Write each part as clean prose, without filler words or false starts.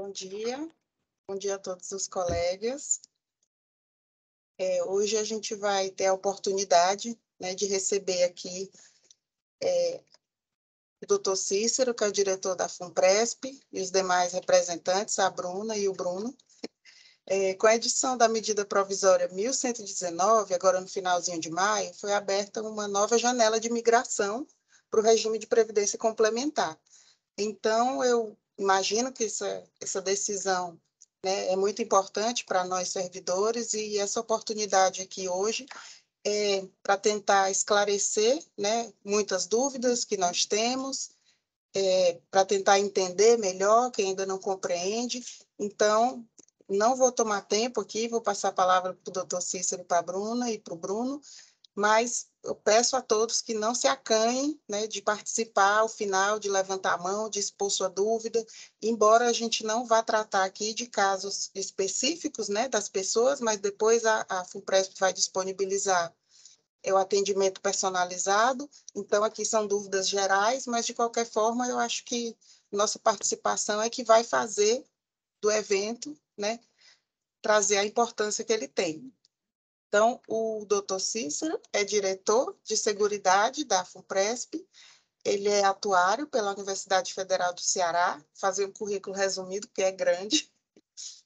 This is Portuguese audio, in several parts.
Bom dia a todos os colegas. Hoje a gente vai ter a oportunidade, né, de receber aqui o doutor Cícero, que é o diretor da FUNPRESP, e os demais representantes, a Bruna e o Bruno. Com a edição da medida provisória 1119, agora no finalzinho de maio, foi aberta uma nova janela de migração para o regime de previdência complementar. Então, eu imagino que essa decisão, né, é muito importante para nós servidores, e essa oportunidade aqui hoje é para tentar esclarecer, né, muitas dúvidas que nós temos, para tentar entender melhor quem ainda não compreende. Então, não vou tomar tempo aqui, vou passar a palavra para o doutor Cícero, para a Bruna e para o Bruno, mas eu peço a todos que não se acanhem, né, de participar ao final, de levantar a mão, de expor sua dúvida, embora a gente não vá tratar aqui de casos específicos, né, das pessoas, mas depois a FUNPRESP vai disponibilizar o atendimento personalizado. Então, aqui são dúvidas gerais, mas, de qualquer forma, eu acho que nossa participação é que vai fazer do evento, né, trazer a importância que ele tem. Então, o doutor Cícero é diretor de Seguridade da FUNPRESP, ele é atuário pela Universidade Federal do Ceará, fazer um currículo resumido, que é grande,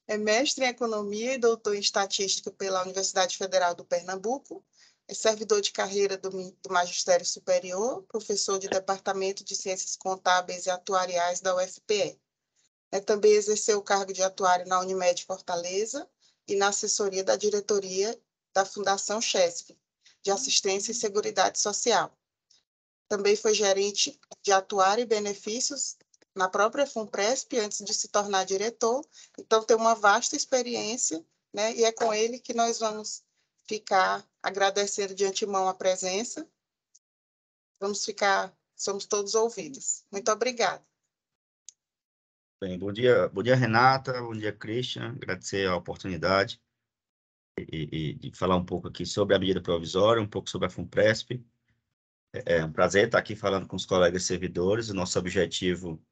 é mestre em Economia e doutor em Estatística pela Universidade Federal do Pernambuco, é servidor de carreira do Magistério Superior, professor de Departamento de Ciências Contábeis e Atuariais da UFPE. Também exerceu o cargo de atuário na Unimed Fortaleza e na assessoria da diretoria da Fundação CHESP, de Assistência e Seguridade Social. Também foi gerente de atuário e benefícios na própria FUNPRESP antes de se tornar diretor, então tem uma vasta experiência, né? E é com ele que nós vamos ficar agradecendo de antemão a presença. Somos todos ouvidos. Muito obrigada. Bem, bom dia, Renata, bom dia, Christian. Agradecer a oportunidade de falar um pouco aqui sobre a medida provisória, um pouco sobre a FUNPRESP. É um prazer estar aqui falando com os colegas servidores. O nosso objetivo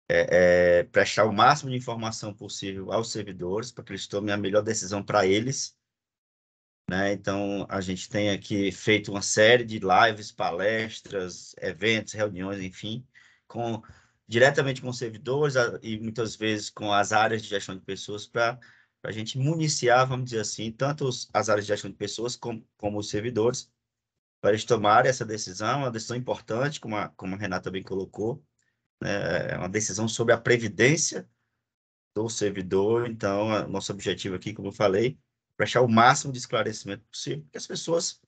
é prestar o máximo de informação possível aos servidores para que eles tomem a melhor decisão para eles, né? Então, a gente tem aqui feito uma série de lives, palestras, eventos, reuniões, enfim, diretamente com os servidores e muitas vezes com as áreas de gestão de pessoas para a gente municiar, vamos dizer assim, tanto as áreas de gestão de pessoas como os servidores, para eles tomarem essa decisão, uma decisão importante, como a Renata bem colocou, né? É uma decisão sobre a previdência do servidor. Então, nosso objetivo aqui, como eu falei, prestar o máximo de esclarecimento possível, que as pessoas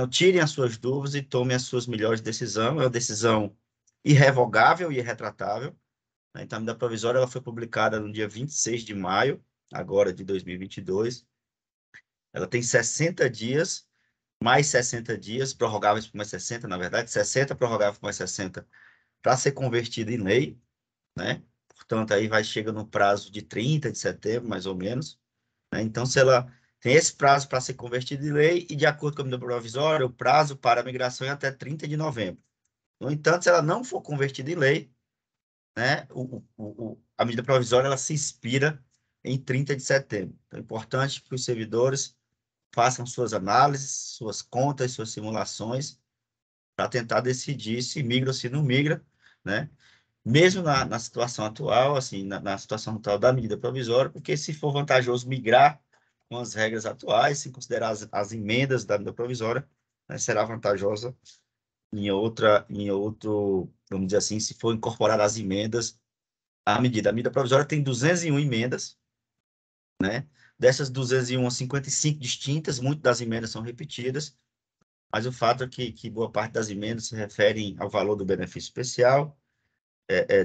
tirem as suas dúvidas e tomem as suas melhores decisões. É uma decisão irrevogável e irretratável, né? Então, a medida provisória ela foi publicada no dia 26 de maio, agora de 2022. Ela tem 60 dias, mais 60 dias, prorrogáveis por mais 60, na verdade, 60 prorrogáveis por mais 60, para ser convertida em lei, né? Portanto, aí chega no prazo de 30 de setembro, mais ou menos, né? Então, se ela tem esse prazo para ser convertida em lei, e de acordo com a medida provisória, o prazo para a migração é até 30 de novembro. No entanto, se ela não for convertida em lei, né, a medida provisória ela se expira em 30 de setembro. Então, é importante que os servidores façam suas análises, suas contas, suas simulações, para tentar decidir se migra ou se não migra, né? Mesmo na situação atual, assim, na situação atual da medida provisória, porque se for vantajoso migrar com as regras atuais, se considerar as emendas da medida provisória, né, será vantajosa em outro, vamos dizer assim, se for incorporar as emendas à medida. A medida provisória tem 201 emendas, né? Dessas 201, 55 distintas, muitas das emendas são repetidas, mas o fato é que boa parte das emendas se referem ao valor do benefício especial,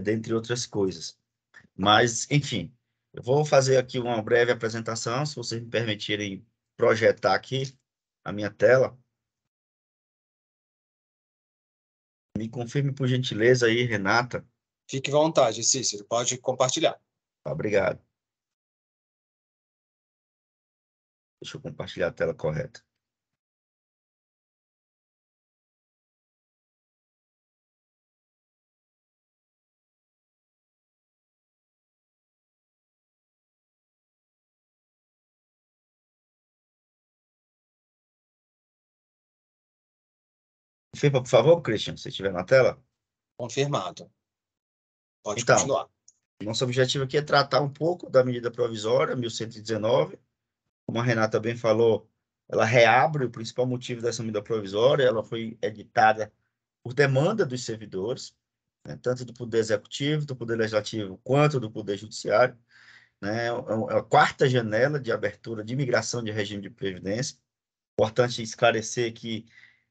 dentre outras coisas. Mas, enfim, eu vou fazer aqui uma breve apresentação, se vocês me permitirem projetar aqui a minha tela. Me confirme, por gentileza, aí, Renata. Fique à vontade, Cícero, pode compartilhar. Obrigado. Deixa eu compartilhar a tela correta. Confirma, por favor, Christian, se estiver na tela. Confirmado. Pode Então, continuar. nosso objetivo aqui é tratar um pouco da medida provisória 1119. Como a Renata bem falou, ela reabre o principal motivo dessa medida provisória. Ela foi editada por demanda dos servidores, né, tanto do Poder Executivo, do Poder Legislativo, quanto do Poder Judiciário. Né, é a quarta janela de abertura de migração de regime de previdência. Importante esclarecer que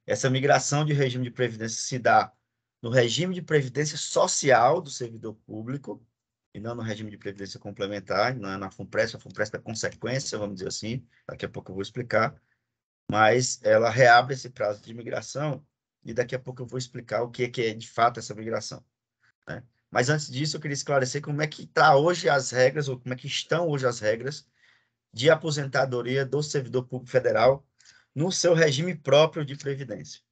essa migração de regime de previdência se dá no regime de previdência social do servidor público, e não no regime de previdência complementar, não é na FUNPRESP. A FUNPRESP é consequência, vamos dizer assim, daqui a pouco eu vou explicar, mas ela reabre esse prazo de migração, e daqui a pouco eu vou explicar o que é de fato essa migração. Né? Mas antes disso, eu queria esclarecer como é que está hoje as regras, ou como é que estão hoje as regras de aposentadoria do servidor público federal no seu regime próprio de previdência,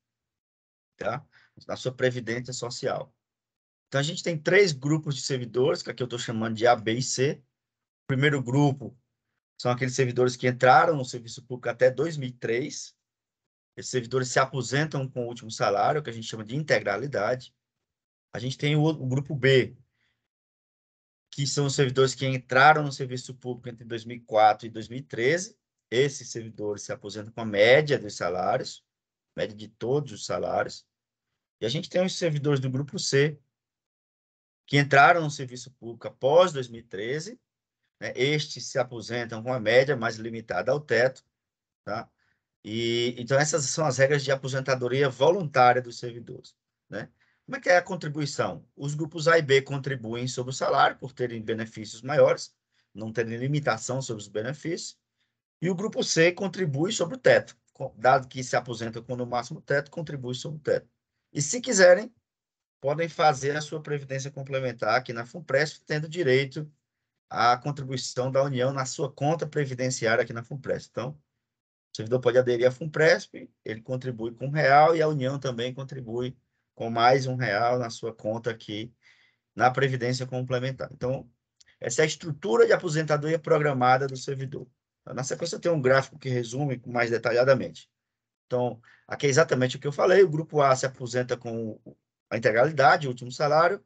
tá? Na sua previdência social. Então, a gente tem 3 grupos de servidores, que aqui eu estou chamando de A, B e C. O primeiro grupo são aqueles servidores que entraram no serviço público até 2003. Esses servidores se aposentam com o último salário, que a gente chama de integralidade. A gente tem o grupo B, que são os servidores que entraram no serviço público entre 2004 e 2013. Esses servidores se aposentam com a média dos salários, média de todos os salários. E a gente tem os servidores do grupo C, que entraram no serviço público após 2013, né? Estes se aposentam com a média mais limitada ao teto, tá? Então, essas são as regras de aposentadoria voluntária dos servidores, né? Como é que é a contribuição? Os grupos A e B contribuem sobre o salário, por terem benefícios maiores, não terem limitação sobre os benefícios, e o grupo C contribui sobre o teto, dado que se aposenta com no máximo teto, contribui sobre o teto. E se quiserem, podem fazer a sua previdência complementar aqui na FUNPRESP, tendo direito à contribuição da União na sua conta previdenciária aqui na FUNPRESP. Então, o servidor pode aderir à FUNPRESP, ele contribui com R$1 e a União também contribui com mais R$1 na sua conta aqui na Previdência Complementar. Então, essa é a estrutura de aposentadoria programada do servidor. Na sequência, tem um gráfico que resume mais detalhadamente. Então, aqui é exatamente o que eu falei. O grupo A se aposenta com a integralidade, o último salário.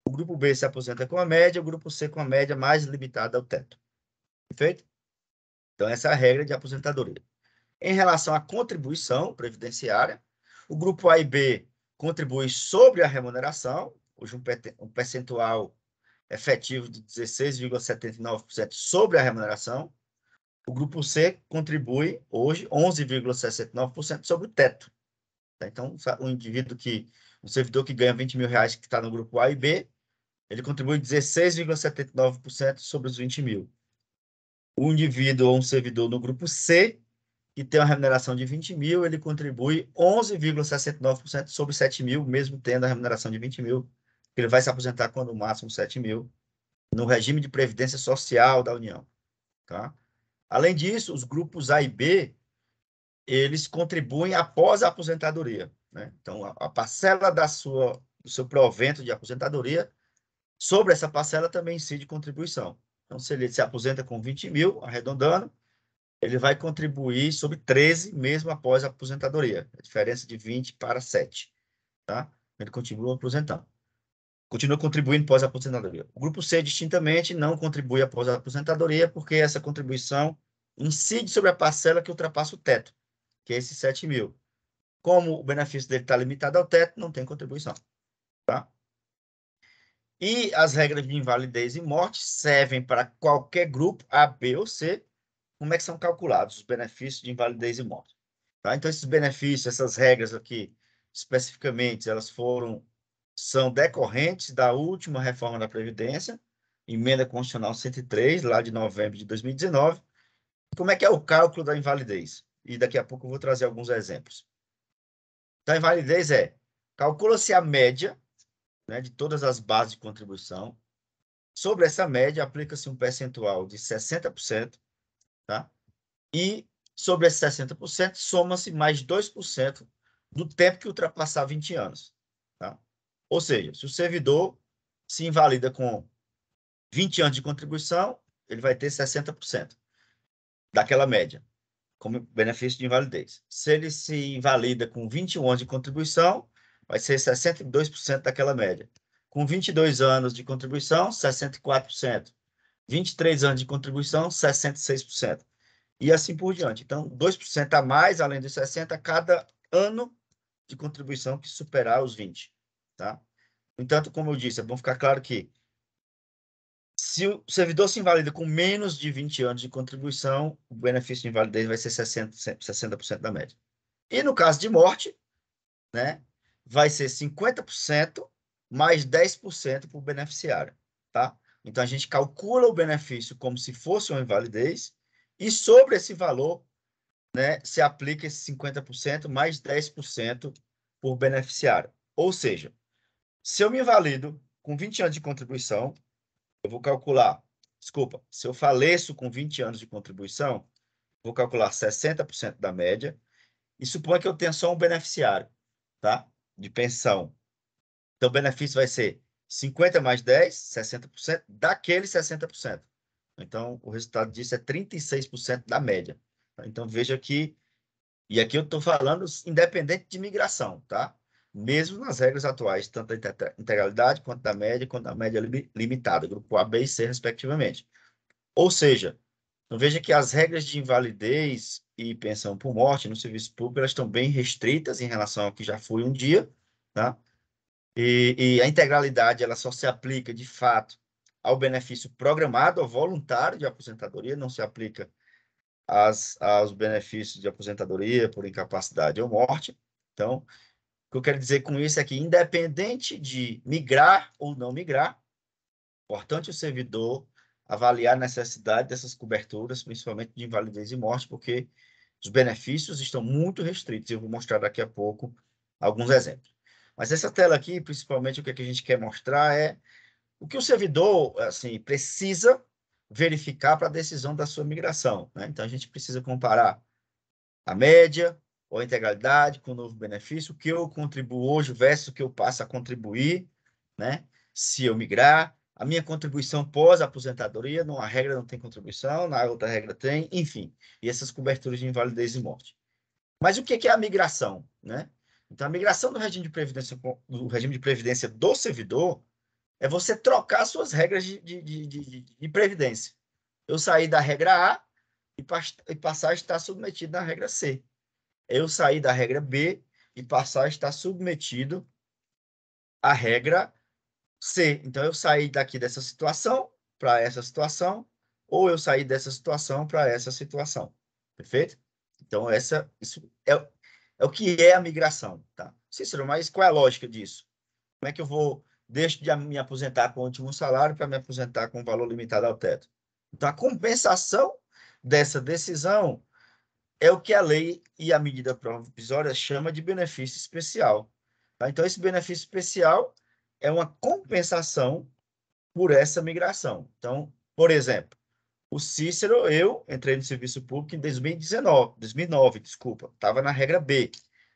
O grupo B se aposenta com a média, o grupo C com a média mais limitada ao teto. Perfeito? Então, essa é a regra de aposentadoria. Em relação à contribuição previdenciária, o grupo A e B contribui sobre a remuneração, hoje um percentual efetivo de 16,79% sobre a remuneração. O grupo C contribui hoje 11,69% sobre o teto. Então, um servidor que ganha R$20.000, que está no grupo A e B, ele contribui 16,79% sobre os 20 mil. O indivíduo ou um servidor no grupo C, que tem uma remuneração de 20 mil, ele contribui 11,69% sobre 7 mil, mesmo tendo a remuneração de 20 mil. Ele vai se aposentar com no máximo 7 mil, no regime de previdência social da União. Tá? Além disso, os grupos A e B, eles contribuem após a aposentadoria. Né? Então, a parcela do seu provento de aposentadoria, sobre essa parcela também incide contribuição. Então, se ele se aposenta com 20 mil, arredondando, ele vai contribuir sobre 13, mesmo após a aposentadoria. A diferença de 20 para 7. Tá? Ele continua aposentando. Continua contribuindo após a aposentadoria. O grupo C, distintamente, não contribui após a aposentadoria, porque essa contribuição incide sobre a parcela que ultrapassa o teto, que é esses 7 mil. Como o benefício dele está limitado ao teto, não tem contribuição. Tá? E as regras de invalidez e morte servem para qualquer grupo, A, B ou C. Como é que são calculados os benefícios de invalidez e morte? Tá? Então, esses benefícios, essas regras aqui, especificamente, são decorrentes da última reforma da Previdência, Emenda Constitucional 103, lá de novembro de 2019. Como é que é o cálculo da invalidez? E daqui a pouco eu vou trazer alguns exemplos. Então, a invalidez calcula-se a média, né, de todas as bases de contribuição. Sobre essa média, aplica-se um percentual de 60%, tá? E sobre esses 60%, soma-se mais 2% do tempo que ultrapassar 20 anos. Tá? Ou seja, se o servidor se invalida com 20 anos de contribuição, ele vai ter 60% daquela média. como benefício de invalidez. Se ele se invalida com 21 anos de contribuição, vai ser 62% daquela média. Com 22 anos de contribuição, 64%. 23 anos de contribuição, 66%. E assim por diante. Então, 2% a mais, além dos 60%, cada ano de contribuição que superar os 20%. Tá? No entanto, como eu disse, é bom ficar claro que se o servidor se invalida com menos de 20 anos de contribuição, o benefício de invalidez vai ser 60% da média. E no caso de morte, né, vai ser 50% mais 10% para o beneficiário. Tá? Então, a gente calcula o benefício como se fosse uma invalidez e sobre esse valor, né, se aplica esse 50% mais 10% por beneficiário. Ou seja, se eu me invalido com 20 anos de contribuição, eu vou calcular, desculpa, se eu faleço com 20 anos de contribuição, vou calcular 60% da média e suponha que eu tenha só um beneficiário, tá? De pensão. Então, o benefício vai ser 50 mais 10, 60% daquele 60%. Então, o resultado disso é 36% da média. Então, veja que, e aqui eu estou falando independente de migração, tá? Mesmo nas regras atuais, tanto da integralidade quanto da média limitada, grupo A, B e C, respectivamente. Ou seja, então veja que as regras de invalidez e pensão por morte no serviço público elas estão bem restritas em relação ao que já foi um dia, tá? E a integralidade ela só se aplica, de fato, ao benefício programado ou voluntário de aposentadoria, não se aplica aos benefícios de aposentadoria por incapacidade ou morte. Então, o que eu quero dizer com isso é que, independente de migrar ou não migrar, é importante o servidor avaliar a necessidade dessas coberturas, principalmente de invalidez e morte, porque os benefícios estão muito restritos. Eu vou mostrar daqui a pouco alguns exemplos. Mas essa tela aqui, principalmente, o que a gente quer mostrar é o que o servidor assim, precisa verificar para a decisão da sua migração. Né? Então, a gente precisa comparar a média ou a integralidade com o novo benefício, o que eu contribuo hoje versus o que eu passo a contribuir, né? Se eu migrar, a minha contribuição pós-aposentadoria, numa regra não tem contribuição, na outra regra tem, enfim, e essas coberturas de invalidez e morte. Mas o que é a migração, né? Então, a migração do regime de previdência do servidor é você trocar suas regras de previdência. Eu saí da regra A e passar a estar submetido na regra C. Eu saí da regra B e passar a estar submetido à regra C. Então, eu saí daqui dessa situação para essa situação, ou eu saí dessa situação para essa situação. Perfeito? Então, isso é o que é a migração. Tá? Cícero, mas qual é a lógica disso? Como é que eu deixo de me aposentar com o último salário para me aposentar com valor limitado ao teto? Então, a compensação dessa decisão é o que a lei e a medida provisória chama de benefício especial. Tá? Então, esse benefício especial é uma compensação por essa migração. Então, por exemplo, o Cícero, eu entrei no serviço público em 2009, estava na regra B,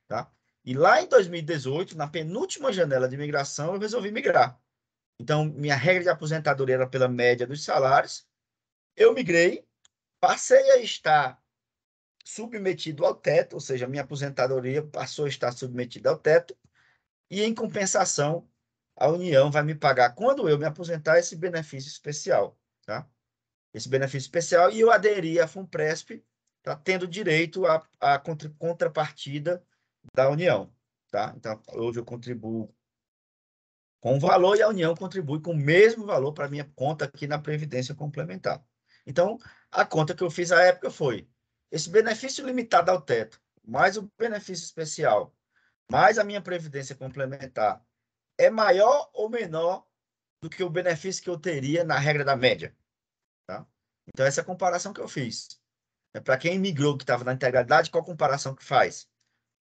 tá? E lá em 2018, na penúltima janela de migração, eu resolvi migrar. Então, minha regra de aposentadoria era pela média dos salários, eu migrei, passei a estar submetido ao teto, ou seja, minha aposentadoria passou a estar submetida ao teto, e em compensação, a União vai me pagar, quando eu me aposentar, esse benefício especial, tá? Esse benefício especial, e eu aderi à FUNPRESP, tá? Tendo direito à contrapartida da União, tá? Então, hoje eu contribuo com o valor e a União contribui com o mesmo valor para a minha conta aqui na Previdência Complementar. Então, a conta que eu fiz à época foi esse benefício limitado ao teto, mais o benefício especial, mais a minha Previdência Complementar, é maior ou menor do que o benefício que eu teria na regra da média? Tá? Então, essa é a comparação que eu fiz. Para quem migrou, que estava na integralidade, qual a comparação que faz?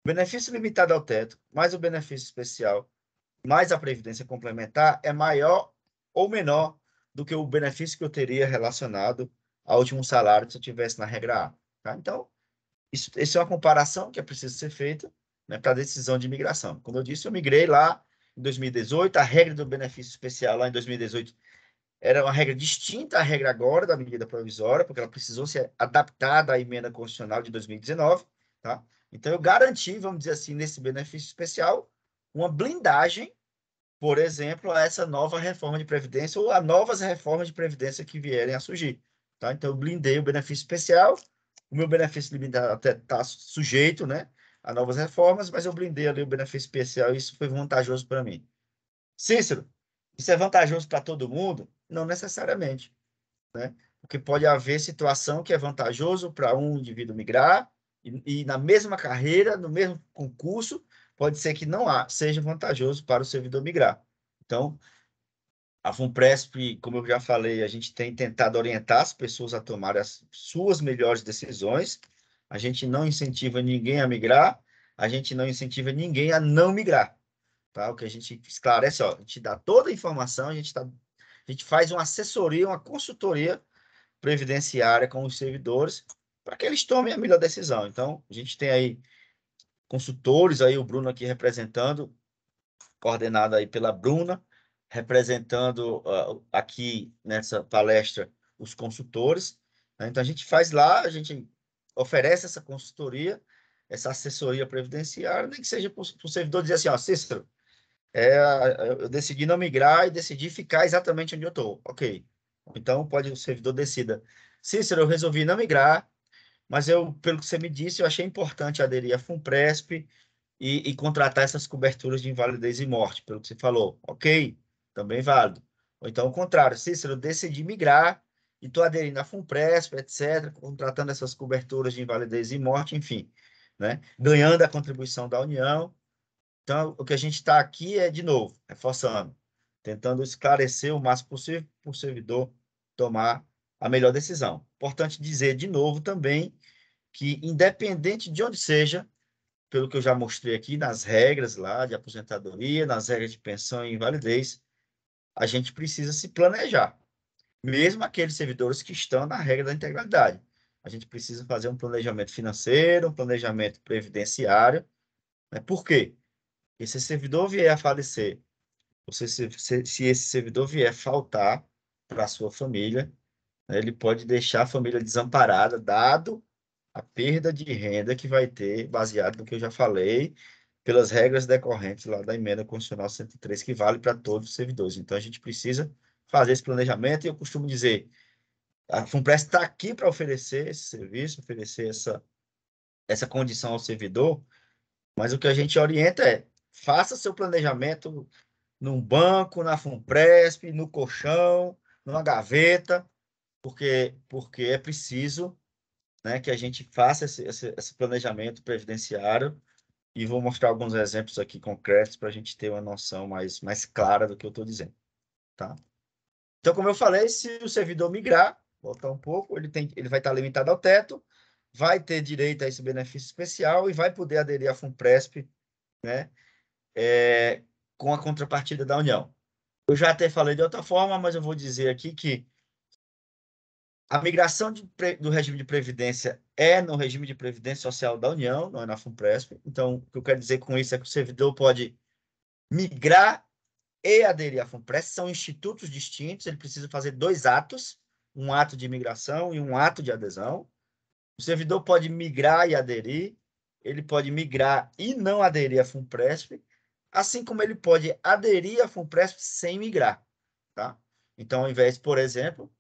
Benefício limitado ao teto, mais o benefício especial, mais a previdência complementar, é maior ou menor do que o benefício que eu teria relacionado ao último salário se eu estivesse na regra A. Tá? Então, isso é uma comparação que é preciso ser feita, né, para a decisão de migração. Como eu disse, eu migrei lá em 2018, a regra do benefício especial lá em 2018 era uma regra distinta à regra agora da medida provisória, porque ela precisou ser adaptada à emenda constitucional de 2019, tá? Então, eu garanti, vamos dizer assim, nesse benefício especial, uma blindagem, por exemplo, a essa nova reforma de Previdência ou a novas reformas de Previdência que vierem a surgir, tá? Então, eu blindei o benefício especial, o meu benefício limitado até está sujeito, né, a novas reformas, mas eu blindei ali o benefício especial e isso foi vantajoso para mim. Cícero, isso é vantajoso para todo mundo? Não necessariamente, né? Porque pode haver situação que é vantajoso para um indivíduo migrar e na mesma carreira, no mesmo concurso, pode ser que não seja vantajoso para o servidor migrar. Então, a FUNPRESP, como eu já falei, a gente tem tentado orientar as pessoas a tomar as suas melhores decisões. A gente não incentiva ninguém a migrar, a gente não incentiva ninguém a não migrar. Tá? O que a gente esclarece, ó, a gente dá toda a informação, a gente faz uma assessoria, uma consultoria previdenciária com os servidores para que eles tomem a melhor decisão. Então, a gente tem aí consultores, aí o Bruno aqui representando, coordenado aí pela Bruna, representando aqui nessa palestra os consultores, né? Então, a gente faz lá, a gente oferece essa consultoria, essa assessoria previdenciária, nem que seja para o servidor dizer assim, ó, Cícero, eu decidi não migrar e decidi ficar exatamente onde eu estou. Ok. Então, pode o servidor decida. Cícero, eu resolvi não migrar, mas pelo que você me disse, eu achei importante aderir à FUNPRESP e contratar essas coberturas de invalidez e morte, pelo que você falou. Ok, também válido. Ou então, o contrário, Cícero, eu decidi migrar e estou aderindo à FUNPRESP, etc., contratando essas coberturas de invalidez e morte, enfim, né? Ganhando a contribuição da União. Então, o que a gente está aqui é, de novo, reforçando, tentando esclarecer o máximo possível para o servidor tomar a melhor decisão. Importante dizer, de novo, também, que independente de onde seja, pelo que eu já mostrei aqui, nas regras lá de aposentadoria, nas regras de pensão e invalidez, a gente precisa se planejar. Mesmo aqueles servidores que estão na regra da integralidade. A gente precisa fazer um planejamento financeiro, um planejamento previdenciário. Né? Por quê? E se esse servidor vier a falecer, ou se esse servidor vier faltar para a sua família, né, ele pode deixar a família desamparada, dado a perda de renda que vai ter, baseado no que eu já falei, pelas regras decorrentes lá da emenda constitucional 103, que vale para todos os servidores. Então, a gente precisa fazer esse planejamento, e eu costumo dizer, a FUNPRESP está aqui para oferecer esse serviço, oferecer essa condição ao servidor, mas o que a gente orienta é, faça seu planejamento num banco, na FUNPRESP, no colchão, numa gaveta, porque é preciso, né, que a gente faça esse planejamento previdenciário e vou mostrar alguns exemplos aqui concretos para a gente ter uma noção mais clara do que eu estou dizendo. Tá? Então, como eu falei, se o servidor migrar, voltar um pouco, ele vai estar limitado ao teto, vai ter direito a esse benefício especial e vai poder aderir à FUNPRESP, né, com a contrapartida da União. Eu já até falei de outra forma, mas eu vou dizer aqui que a migração do regime de previdência é no regime de previdência social da União, não é na FUNPRESP. Então, o que eu quero dizer com isso é que o servidor pode migrar e aderir à FUNPRESP, são institutos distintos, ele precisa fazer 2 atos, um ato de migração e um ato de adesão. O servidor pode migrar e aderir, ele pode migrar e não aderir à FUNPRESP, assim como ele pode aderir à FUNPRESP sem migrar, tá? Então, ao invés, por exemplo,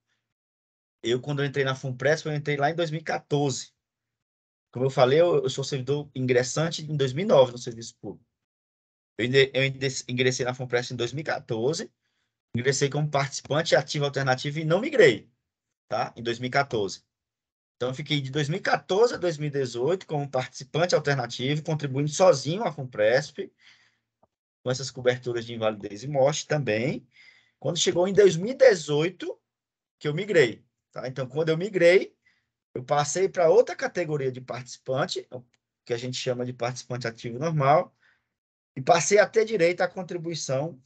quando eu entrei na FUNPRESP, eu entrei lá em 2014. Como eu falei, eu sou servidor ingressante em 2009 no serviço público. Eu ingressei na FUNPRESP em 2014, ingressei como participante ativo alternativo e não migrei, tá? Em 2014. Então, eu fiquei de 2014 a 2018 como participante alternativo, contribuindo sozinho à FUNPRESP, com essas coberturas de invalidez e morte também. Quando chegou em 2018, que eu migrei. Tá? Então, quando eu migrei, eu passei para outra categoria de participante, que a gente chama de participante ativo normal, e passei a ter direito à contribuição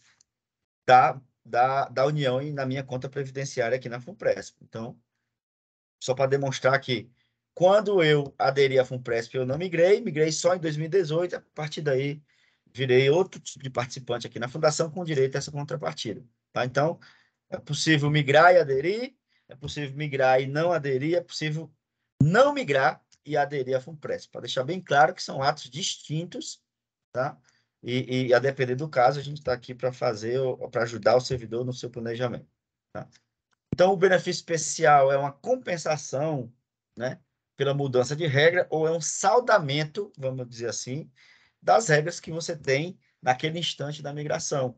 da União na minha conta previdenciária aqui na FUNPRESP. Então, só para demonstrar que quando eu aderi à FUNPRESP, eu não migrei só em 2018, a partir daí virei outro tipo de participante aqui na Fundação com direito a essa contrapartida. Tá? Então, É possível migrar e aderir, é possível migrar e não aderir, é possível não migrar e aderir à FUNPRESP, para deixar bem claro que são atos distintos, tá? E a depender do caso, a gente está aqui para fazer, para ajudar o servidor no seu planejamento, tá? Então, o benefício especial é uma compensação, né, pela mudança de regra, ou é um saldamento, vamos dizer assim, das regras que você tem naquele instante da migração,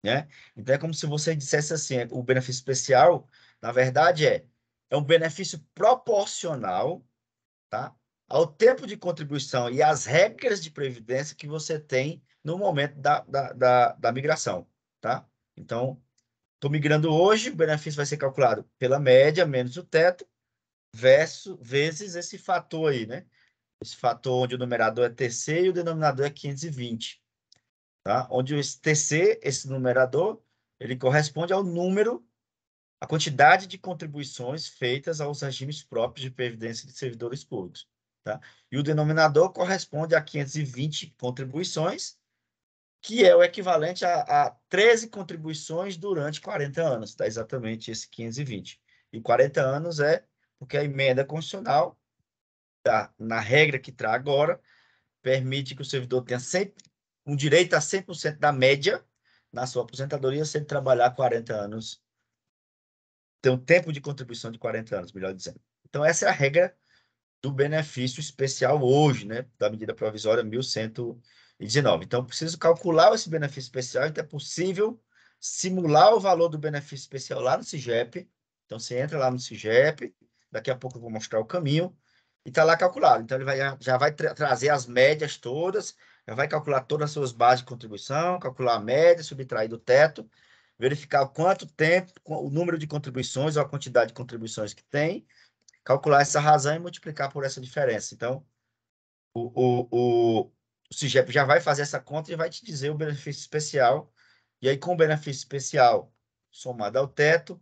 né? Então, é como se você dissesse assim, o benefício especial, na verdade, é um benefício proporcional, tá, ao tempo de contribuição e às regras de previdência que você tem no momento da migração, tá? Então, estou migrando hoje, o benefício vai ser calculado pela média menos o teto, vezes esse fator aí, né? Esse fator onde o numerador é TC e o denominador é 520, tá? Onde esse TC, esse numerador, ele corresponde ao número, a quantidade de contribuições feitas aos regimes próprios de previdência de servidores públicos, tá? E o denominador corresponde a 520 contribuições, que é o equivalente a 13 contribuições durante 40 anos, tá? Exatamente esse 520. E 40 anos é porque a emenda constitucional, tá, na regra que traz agora, permite que o servidor tenha um direito a 100% da média na sua aposentadoria se ele trabalhar 40 anos, tem um tempo de contribuição de 40 anos, melhor dizendo. Então, essa é a regra do benefício especial hoje, né, da medida provisória 1119. Então, preciso calcular esse benefício especial, então é possível simular o valor do benefício especial lá no SIGEP. Então, você entra lá no SIGEP, daqui a pouco eu vou mostrar o caminho, e está lá calculado. Então, ele já vai trazer as médias todas, já vai calcular todas as suas bases de contribuição, calcular a média, subtrair do teto, verificar o quanto tempo, o número de contribuições ou a quantidade de contribuições que tem, calcular essa razão e multiplicar por essa diferença. Então, o SIGEP já vai fazer essa conta e vai te dizer o benefício especial. E aí, com o benefício especial somado ao teto,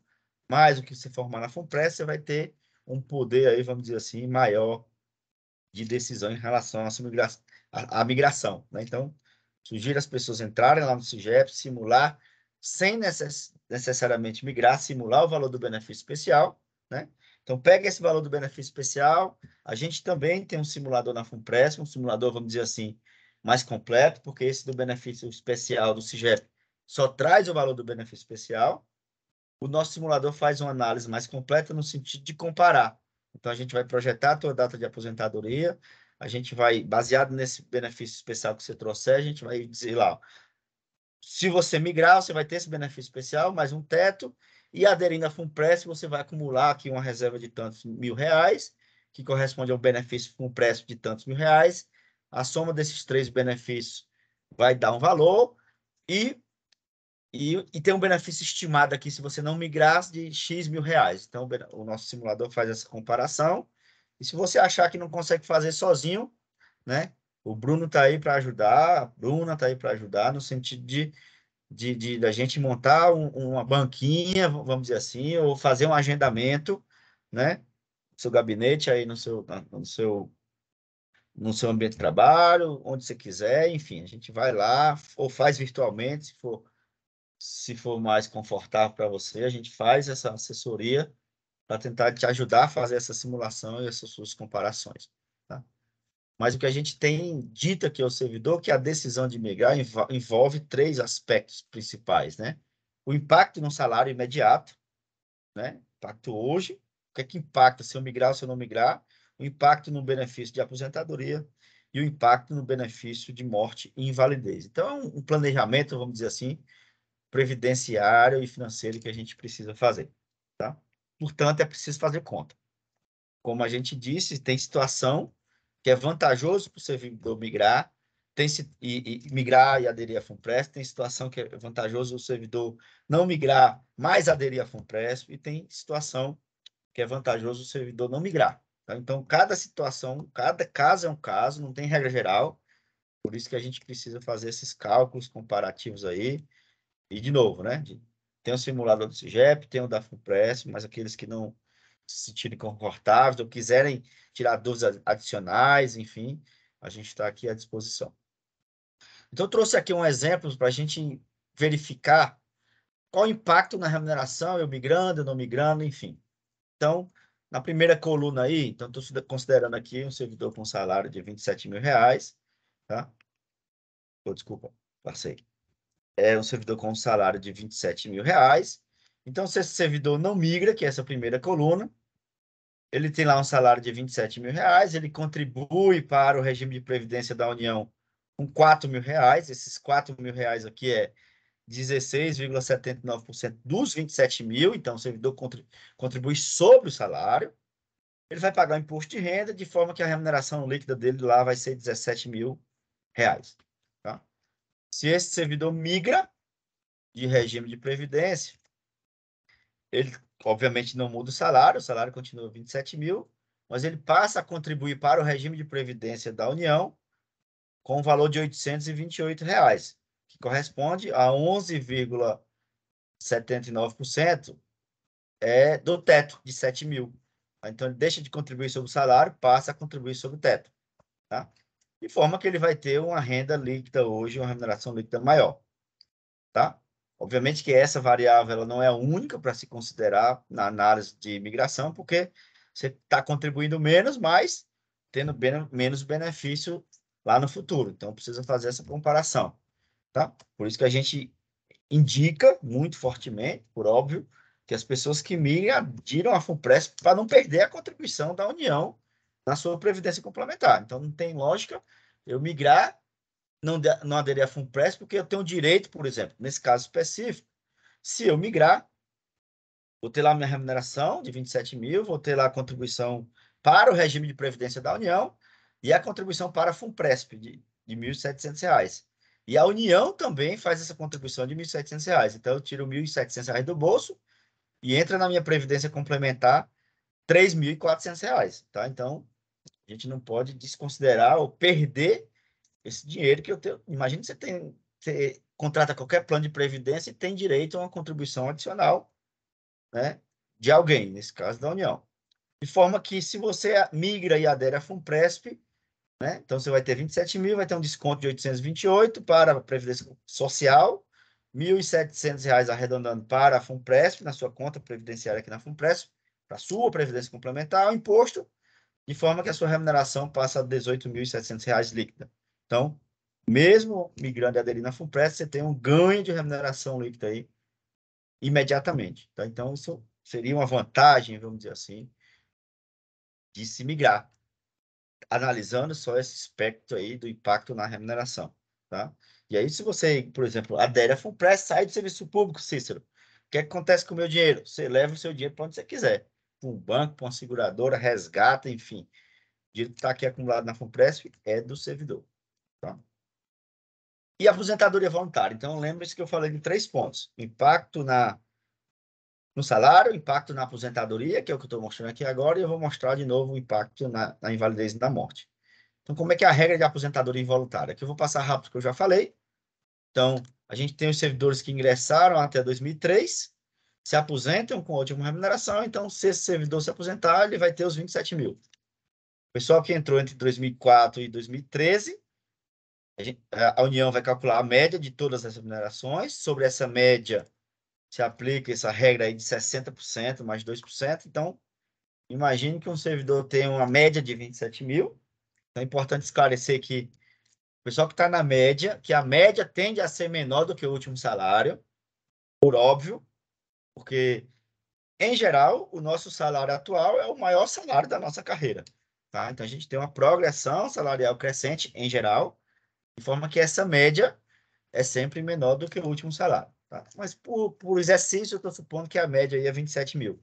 mais o que você formar na FUNPRESP, você vai ter um poder aí, vamos dizer assim, maior de decisão em relação à migração, né? Então, sugiro as pessoas entrarem lá no SIGEP, simular, sem necessariamente migrar, simular o valor do benefício especial, né? Então, pega esse valor do benefício especial. A gente também tem um simulador na FUNPRESP, um simulador, vamos dizer assim, mais completo, porque esse do benefício especial do SIGEP só traz o valor do benefício especial. O nosso simulador faz uma análise mais completa no sentido de comparar. Então, a gente vai projetar a tua data de aposentadoria, a gente vai, baseado nesse benefício especial que você trouxer, a gente vai dizer lá, se você migrar, você vai ter esse benefício especial, mais um teto, e aderindo à FUNPRESP, você vai acumular aqui uma reserva de tantos R$ 1.000, que corresponde ao benefício FUNPRESP de tantos R$ 1.000. A soma desses três benefícios vai dar um valor, e tem um benefício estimado aqui, se você não migrar, de X mil reais. Então, o nosso simulador faz essa comparação. E se você achar que não consegue fazer sozinho, né? O Bruno está aí para ajudar, a Bruna está aí para ajudar, no sentido da gente montar uma banquinha, vamos dizer assim, ou fazer um agendamento, né? No seu gabinete, aí no seu ambiente de trabalho, onde você quiser, enfim, a gente vai lá, ou faz virtualmente, se for mais confortável para você, a gente faz essa assessoria para tentar te ajudar a fazer essa simulação e essas suas comparações, tá? Mas o que a gente tem dito aqui ao servidor é que a decisão de migrar envolve três aspectos principais, né? O impacto no salário imediato, né? Impacto hoje, o que é que impacta se eu migrar ou se eu não migrar? O impacto no benefício de aposentadoria e o impacto no benefício de morte e invalidez. Então, é um planejamento, vamos dizer assim, previdenciário e financeiro que a gente precisa fazer, tá? Portanto, é preciso fazer conta. Como a gente disse, tem situação que é vantajoso para o servidor migrar, migrar e aderir à FUNPRESP, tem situação que é vantajoso o servidor não migrar, mas aderir à FUNPRESP, e tem situação que é vantajoso o servidor não migrar, tá? Então, cada situação, cada caso é um caso, não tem regra geral, por isso que a gente precisa fazer esses cálculos comparativos aí. E, de novo, né? Tem o simulador do SIGEP, tem o da FUNPRESP, mas aqueles que não se sentirem confortáveis ou quiserem tirar dúvidas adicionais, enfim, a gente está aqui à disposição. Então, eu trouxe aqui um exemplo para a gente verificar qual o impacto na remuneração, eu migrando, eu não migrando, enfim. Então, na primeira coluna aí, então estou considerando aqui um servidor com salário de R$27 mil, tá? Oh, desculpa, passei. É um servidor com um salário de R$27 mil. Então, se esse servidor não migra, que é essa primeira coluna, ele tem lá um salário de R$27 mil, ele contribui para o regime de previdência da União com R$4 mil. Esses R$4 mil aqui é 16,79% dos 27 mil, então o servidor contribui sobre o salário. Ele vai pagar o imposto de renda, de forma que a remuneração líquida dele lá vai ser R$17 mil. Tá? Se esse servidor migra de regime de previdência, ele obviamente não muda o salário continua 27 mil, mas ele passa a contribuir para o regime de previdência da União com o valor de R$828, que corresponde a 11,79% do teto de 7 mil. Então, ele deixa de contribuir sobre o salário, passa a contribuir sobre o teto. Tá? De forma que ele vai ter uma renda líquida hoje, uma remuneração líquida maior. Tá? Obviamente que essa variável ela não é a única para se considerar na análise de imigração, porque você está contribuindo menos, mas tendo menos benefício lá no futuro. Então, precisa fazer essa comparação. Tá? Por isso que a gente indica muito fortemente, por óbvio, que as pessoas que migram adiram a FUNPRESP para não perder a contribuição da União na sua previdência complementar. Então, não tem lógica eu migrar, não aderir a FUNPRESP, porque eu tenho direito, por exemplo, nesse caso específico, se eu migrar, vou ter lá minha remuneração de 27 mil, vou ter lá a contribuição para o regime de previdência da União e a contribuição para a FUNPRESP de R$1.700. E a União também faz essa contribuição de R$1.700. Então, eu tiro R$1.700 do bolso e entra na minha previdência complementar R$3.400. Tá? Então, a gente não pode desconsiderar ou perder esse dinheiro que eu tenho. Imagina que você contrata qualquer plano de previdência e tem direito a uma contribuição adicional, né, de alguém, nesse caso da União. De forma que, se você migra e adere à FUNPRESP, né, então você vai ter 27 mil, vai ter um desconto de 828 para a Previdência Social, R$1.700 arredondando para a FUNPRESP, na sua conta previdenciária aqui na FUNPRESP, para a sua Previdência Complementar, o imposto, de forma que a sua remuneração passa a R$18.700 líquida. Então, mesmo migrando e aderindo na FUNPRESP, você tem um ganho de remuneração líquida aí imediatamente. Tá? Então, isso seria uma vantagem, vamos dizer assim, de se migrar, analisando só esse aspecto aí do impacto na remuneração. Tá? E aí, se você, por exemplo, adere à FUNPRESP, sai do serviço público, Cícero, o que acontece com o meu dinheiro? Você leva o seu dinheiro para onde você quiser, para um banco, para uma seguradora, resgata, enfim. O dinheiro que está aqui acumulado na FUNPRESP é do servidor. Tá? E a aposentadoria voluntária. Então, lembre-se que eu falei de 3 pontos. Impacto no salário, impacto na aposentadoria, que é o que eu estou mostrando aqui agora, e eu vou mostrar de novo o impacto na invalidez e na morte. Então, como é que é a regra de aposentadoria involuntária? Aqui eu vou passar rápido, que eu já falei. Então, a gente tem os servidores que ingressaram até 2003, se aposentam com ótima remuneração, então, se esse servidor se aposentar, ele vai ter os 27 mil. O pessoal que entrou entre 2004 e 2013, a União vai calcular a média de todas as remunerações. Sobre essa média, se aplica essa regra aí de 60% mais 2%. Então, imagine que um servidor tem uma média de 27 mil. Então, é importante esclarecer que o pessoal que está na média, que a média tende a ser menor do que o último salário, por óbvio, porque, em geral, o nosso salário atual é o maior salário da nossa carreira. Tá? Então, a gente tem uma progressão salarial crescente, em geral, de forma que essa média é sempre menor do que o último salário. Tá? Mas, por exercício, eu estou supondo que a média aí é 27 mil.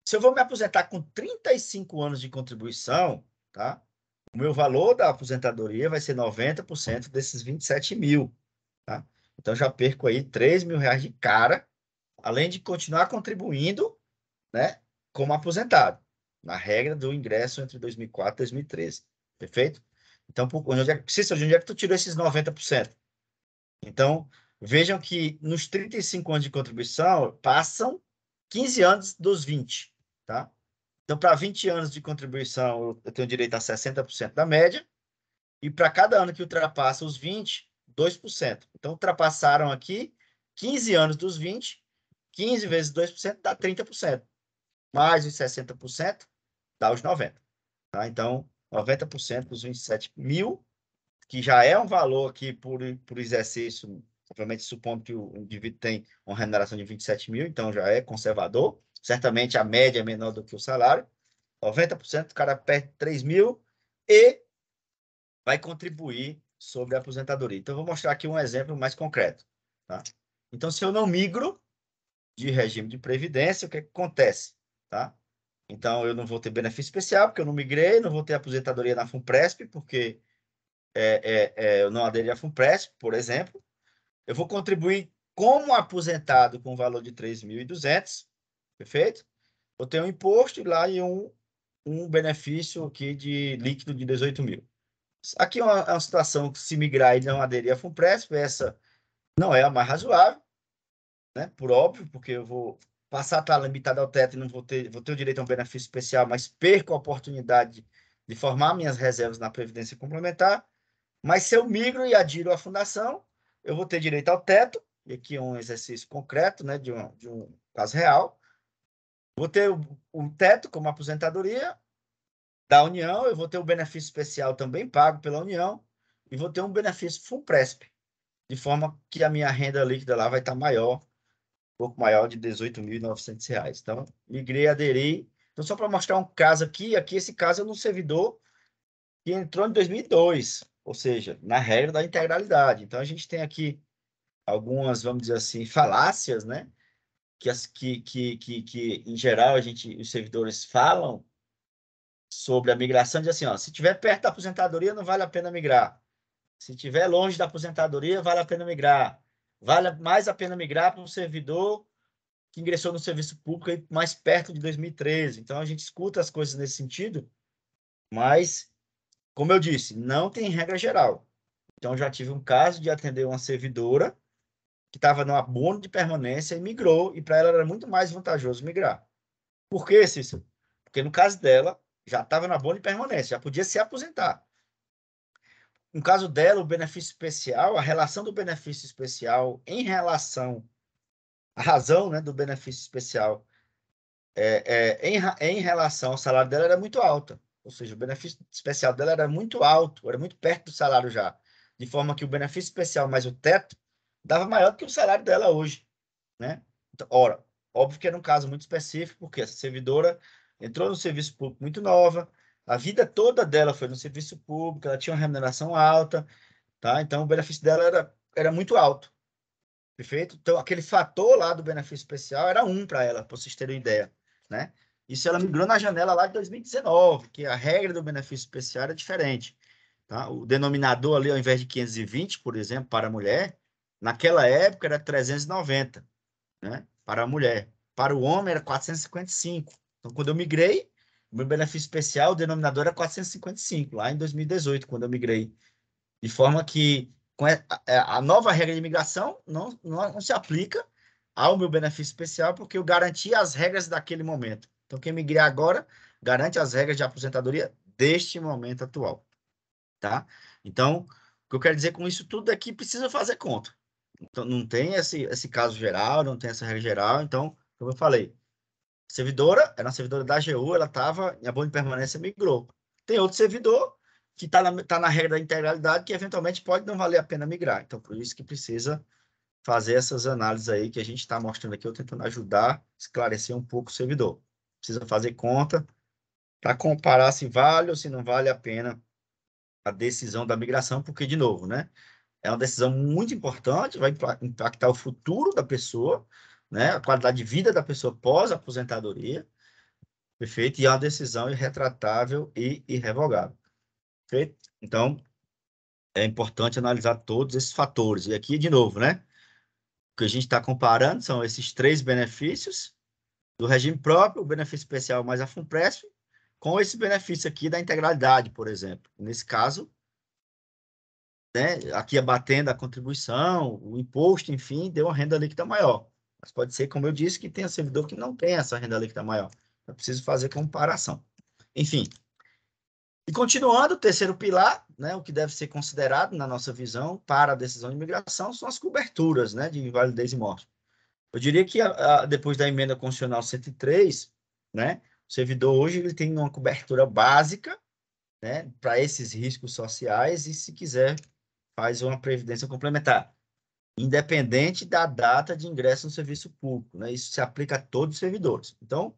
Se eu vou me aposentar com 35 anos de contribuição, tá? O meu valor da aposentadoria vai ser 90% desses 27 mil. Tá? Então, já perco aí R$3.000 de cara, além de continuar contribuindo, né, como aposentado, na regra do ingresso entre 2004 e 2013. Perfeito? Então, onde é que tu tirou esses 90%? Então, vejam que nos 35 anos de contribuição, passam 15 anos dos 20, tá? Então, para 20 anos de contribuição, eu tenho direito a 60% da média, e para cada ano que ultrapassa os 20, 2%. Então, ultrapassaram aqui 15 anos dos 20, 15 vezes 2% dá 30%. Mais os 60% dá os 90%. Tá? Então, 90% dos 27 mil, que já é um valor aqui por exercício, obviamente supondo que o indivíduo tem uma remuneração de 27 mil, então já é conservador. Certamente a média é menor do que o salário. 90% o cara perde 3 mil e vai contribuir sobre a aposentadoria. Então, eu vou mostrar aqui um exemplo mais concreto. Tá? Então, se eu não migro de regime de previdência, o que acontece? Tá? Então, eu não vou ter benefício especial, porque eu não migrei, não vou ter aposentadoria na FUNPRESP, porque eu não aderi à FUNPRESP, por exemplo. Eu vou contribuir como aposentado com um valor de 3.200, perfeito? Vou ter um imposto lá e um benefício aqui de líquido de 18 mil. Aqui é uma situação que, se migrar e não aderir à FUNPRESP, essa não é a mais razoável, né? Por óbvio, porque eu vou passar a estar limitado ao teto e não vou ter o direito a um benefício especial, mas perco a oportunidade de formar minhas reservas na Previdência Complementar. Mas se eu migro e adiro à fundação, eu vou ter direito ao teto, e aqui é um exercício concreto, né, de um caso real. Vou ter o teto como aposentadoria da União, eu vou ter o benefício especial também pago pela União, e vou ter um benefício FUNPRESP, de forma que a minha renda líquida lá vai estar maior, um pouco maior de R$ 18.900. Então, migrei, aderi. Então, só para mostrar um caso aqui esse caso é um servidor que entrou em 2002, ou seja, na regra da integralidade. Então, a gente tem aqui algumas, vamos dizer assim, falácias, né? Que em geral, os servidores falam sobre a migração, diz assim, ó, se estiver perto da aposentadoria, não vale a pena migrar. Se estiver longe da aposentadoria, vale a pena migrar. Vale mais a pena migrar para um servidor que ingressou no serviço público mais perto de 2013. Então, a gente escuta as coisas nesse sentido, mas, como eu disse, não tem regra geral. Então, já tive um caso de atender uma servidora que estava no abono de permanência e migrou, e para ela era muito mais vantajoso migrar. Por quê, Cícero? Porque no caso dela, já estava no abono de permanência, já podia se aposentar. No caso dela, o benefício especial, a relação do benefício especial em relação a razão, né, do benefício especial em relação ao salário dela era muito alta. Ou seja, o benefício especial dela era muito alto, era muito perto do salário já. De forma que o benefício especial mais o teto dava maior do que o salário dela hoje. Né? Então, ora, óbvio que era um caso muito específico, porque essa servidora entrou no serviço público muito nova, a vida toda dela foi no serviço público, ela tinha uma remuneração alta, tá? Então o benefício dela era muito alto. Perfeito? Então, aquele fator lá do benefício especial era para ela, para vocês terem uma ideia, né? Isso ela migrou na janela lá de 2019, que a regra do benefício especial era diferente, tá? O denominador ali, ao invés de 520, por exemplo, para a mulher, naquela época era 390, né? Para a mulher. Para o homem era 455. Então, quando eu migrei, o meu benefício especial, o denominador era 455, lá em 2018, quando eu migrei. De forma que com a nova regra de imigração não se aplica ao meu benefício especial, porque eu garanti as regras daquele momento. Então, quem migrar agora garante as regras de aposentadoria deste momento atual. Tá? Então, o que eu quero dizer com isso tudo é que precisa fazer conta. Então, não tem esse caso geral, não tem essa regra geral. Então, como eu falei, servidora, era uma servidora da AGU, ela estava em abono de permanência, migrou. Tem outro servidor que tá na regra da integralidade, que eventualmente pode não valer a pena migrar. Então, por isso que precisa fazer essas análises aí que a gente está mostrando aqui, eu tentando ajudar, esclarecer um pouco o servidor. Precisa fazer conta para comparar se vale ou se não vale a pena a decisão da migração, porque, de novo, né? É uma decisão muito importante, vai impactar o futuro da pessoa, né? A qualidade de vida da pessoa pós-aposentadoria, perfeito? E é uma decisão irretratável e irrevogável, perfeito? Então, é importante analisar todos esses fatores. E aqui, de novo, né? O que a gente está comparando são esses três benefícios do regime próprio, o benefício especial mais a FUNPRESP, com esse benefício aqui da integralidade, por exemplo. Nesse caso, né, aqui abatendo a contribuição, o imposto, enfim, deu uma renda líquida maior. Mas pode ser, como eu disse, que tenha servidor que não tem essa renda líquida maior. É preciso fazer comparação. Enfim, E continuando, o terceiro pilar, né, o que deve ser considerado, na nossa visão, para a decisão de imigração, são as coberturas, né, de invalidez e morte. Eu diria que depois da emenda constitucional 103, né, o servidor hoje ele tem uma cobertura básica, né, para esses riscos sociais e, se quiser, faz uma previdência complementar, independente da data de ingresso no serviço público, né? Isso se aplica a todos os servidores. Então,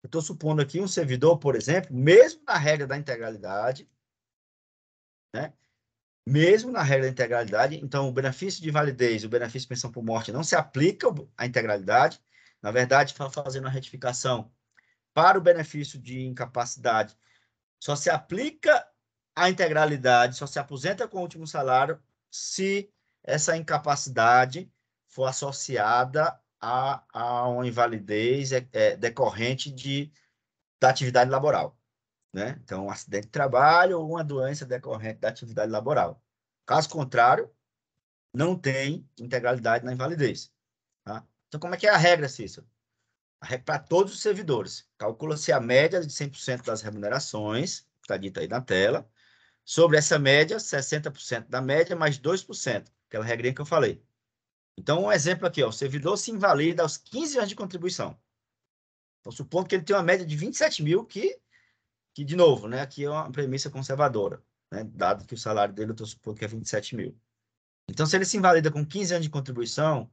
eu estou supondo aqui um servidor, por exemplo, mesmo na regra da integralidade, né? Mesmo na regra da integralidade, então o benefício de invalidez, o benefício de pensão por morte não se aplica à integralidade. Na verdade, fazendo a retificação, para o benefício de incapacidade, só se aplica a integralidade, só se aposenta com o último salário se essa incapacidade for associada a uma invalidez decorrente da atividade laboral, né? Então, um acidente de trabalho ou uma doença decorrente da atividade laboral. Caso contrário, não tem integralidade na invalidez. Tá? Então, como é que é a regra, Cícero? A regra para todos os servidores. Calcula-se a média de 100% das remunerações, está dita aí na tela. Sobre essa média, 60% da média mais 2%, aquela regrinha que eu falei. Então, um exemplo aqui, ó, o servidor se invalida aos 15 anos de contribuição. Então, supondo que ele tem uma média de 27 mil, que de novo, né, aqui é uma premissa conservadora, né, dado que o salário dele, eu estou supondo que é 27 mil. Então, se ele se invalida com 15 anos de contribuição,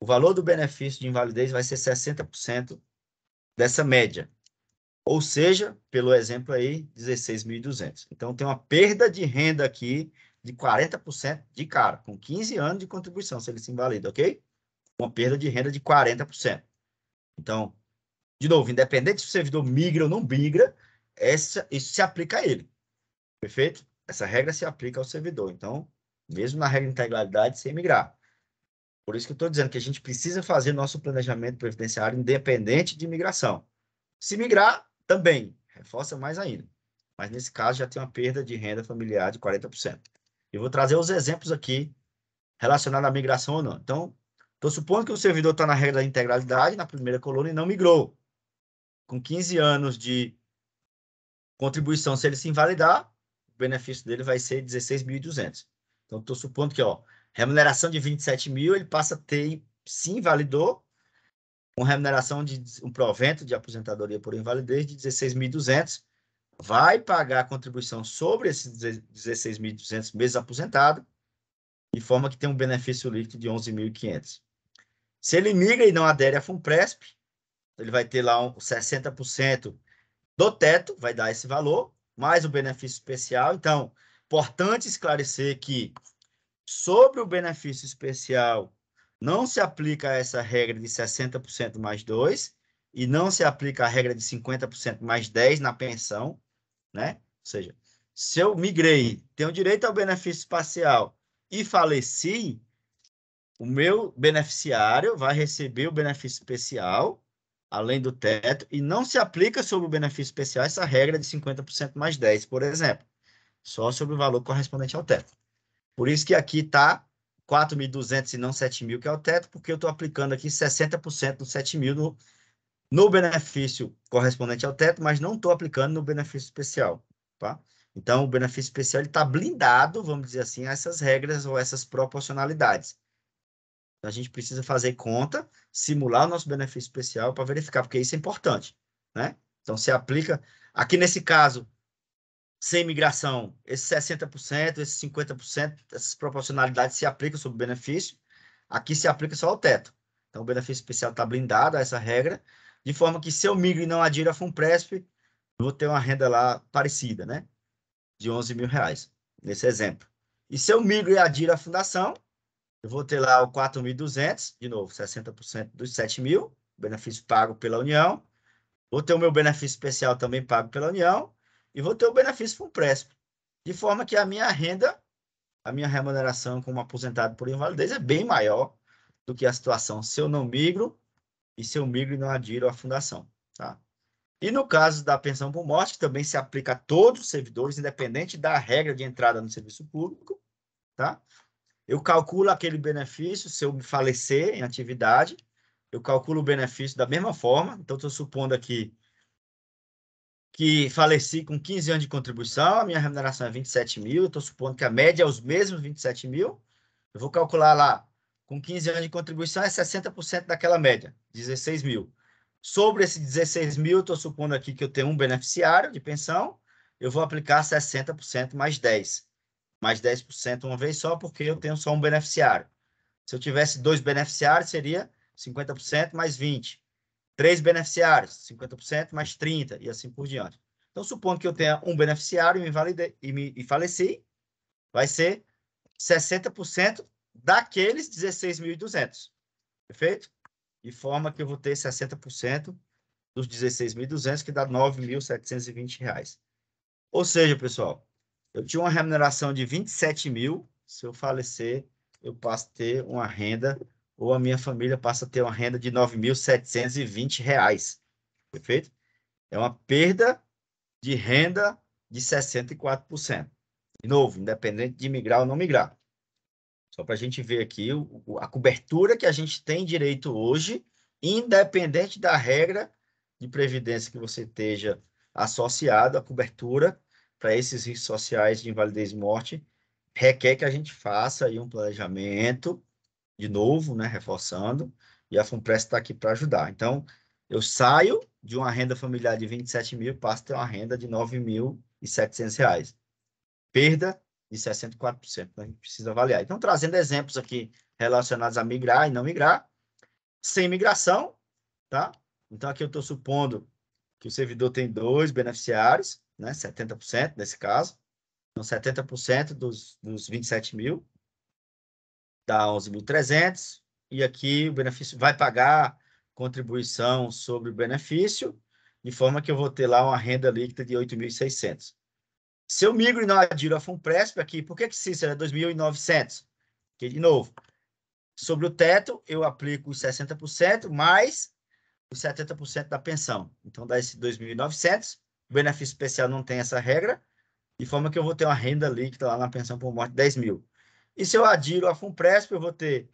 o valor do benefício de invalidez vai ser 60% dessa média. Ou seja, pelo exemplo aí, 16.200. Então, tem uma perda de renda aqui de 40% de cara, com 15 anos de contribuição, se ele se invalida, ok? Uma perda de renda de 40%. Então, de novo, independente se o servidor migra ou não migra, isso se aplica a ele. Perfeito? Essa regra se aplica ao servidor. Então, mesmo na regra de integralidade, sem migrar. Por isso que eu estou dizendo que a gente precisa fazer nosso planejamento previdenciário independente de migração. Se migrar, também, reforça mais ainda. Mas nesse caso já tem uma perda de renda familiar de 40%. Eu vou trazer os exemplos aqui relacionados à migração ou não. Então, estou supondo que o servidor está na regra da integralidade, na primeira coluna, e não migrou. Com 15 anos de contribuição, se ele se invalidar, o benefício dele vai ser 16.200. Então, estou supondo que, ó, remuneração de 27 mil, ele passa a ter, se invalidou, com remuneração de um provento de aposentadoria por invalidez de 16.200, vai pagar a contribuição sobre esses 16.200 meses aposentado, de forma que tem um benefício líquido de 11.500. Se ele migra e não adere à FUNPRESP, ele vai ter lá 60% do teto, vai dar esse valor, mais o benefício especial. Então, importante esclarecer que sobre o benefício especial não se aplica essa regra de 60% mais 2 e não se aplica a regra de 50% mais 10 na pensão, né? Ou seja, se eu migrei, tenho direito ao benefício especial e faleci, o meu beneficiário vai receber o benefício especial, além do teto, e não se aplica sobre o benefício especial essa regra de 50% mais 10, por exemplo, só sobre o valor correspondente ao teto. Por isso que aqui está 4.200 e não 7.000, que é o teto, porque eu estou aplicando aqui 60% dos 7.000 no benefício correspondente ao teto, mas não estou aplicando no benefício especial, tá? Então, o benefício especial está blindado, vamos dizer assim, a essas regras ou essas proporcionalidades. Então, a gente precisa fazer conta, simular o nosso benefício especial para verificar, porque isso é importante, né? Então, se aplica, aqui nesse caso, sem migração, esses 60%, esses 50%, essas proporcionalidades se aplicam sobre o benefício, aqui se aplica só ao teto. Então, o benefício especial está blindado a essa regra, de forma que se eu migro e não adiro a FUNPRESP, eu vou ter uma renda lá parecida, né? De 11 mil reais, nesse exemplo. E se eu migro e adiro a fundação, eu vou ter lá o 4.200, de novo, 60% dos 7 mil, benefício pago pela União. Vou ter o meu benefício especial também pago pela União e vou ter o benefício FUNPRESP. De forma que a minha renda, a minha remuneração como aposentado por invalidez é bem maior do que a situação se eu não migro e se eu migro e não adiro à fundação, tá? E no caso da pensão por morte, que também se aplica a todos os servidores, independente da regra de entrada no serviço público, tá? Eu calculo aquele benefício, se eu me falecer em atividade, eu calculo o benefício da mesma forma. Então, estou supondo aqui que faleci com 15 anos de contribuição, a minha remuneração é 27 mil, eu estou supondo que a média é os mesmos 27 mil, eu vou calcular lá, com 15 anos de contribuição é 60% daquela média, 16 mil. Sobre esse 16 mil, estou supondo aqui que eu tenho um beneficiário de pensão, eu vou aplicar 60% mais 10%. Mais 10% uma vez só, porque eu tenho só um beneficiário. Se eu tivesse 2 beneficiários, seria 50% mais 20%. 3 beneficiários, 50% mais 30%, e assim por diante. Então, supondo que eu tenha um beneficiário e faleci, vai ser 60% daqueles 16.200. Perfeito? De forma que eu vou ter 60% dos 16.200, que dá R$ 9.720. Ou seja, pessoal, eu tinha uma remuneração de 27 mil, se eu falecer, eu passo a ter uma renda, ou a minha família passa a ter uma renda de R$ 9.720. Perfeito? É uma perda de renda de 64%. De novo, independente de migrar ou não migrar. Só para a gente ver aqui a cobertura que a gente tem direito hoje, independente da regra de previdência que você esteja associado, a cobertura para esses riscos sociais de invalidez e morte requer que a gente faça aí um planejamento, de novo, né, reforçando, e a FUNPRESP está aqui para ajudar. Então, eu saio de uma renda familiar de 27 mil e passo a ter uma renda de R$ 9.700. Perda de 64%, a gente precisa avaliar. Então, trazendo exemplos aqui relacionados a migrar e não migrar, sem migração, tá? Então, aqui eu estou supondo que o servidor tem 2 beneficiários, né, 70% nesse caso. Então, 70% dos 27 mil dá 11.300, e aqui o benefício vai pagar contribuição sobre o benefício, de forma que eu vou ter lá uma renda líquida de 8.600. Se eu migro e não adiro a FUNPRESP aqui, por que Cícero é 2.900? Porque, de novo, sobre o teto, eu aplico os 60% mais os 70% da pensão. Então, dá esse 2.900. O benefício especial não tem essa regra, de forma que eu vou ter uma renda líquida lá na pensão por morte de 10 mil. E se eu adiro a FUNPRESP, eu vou ter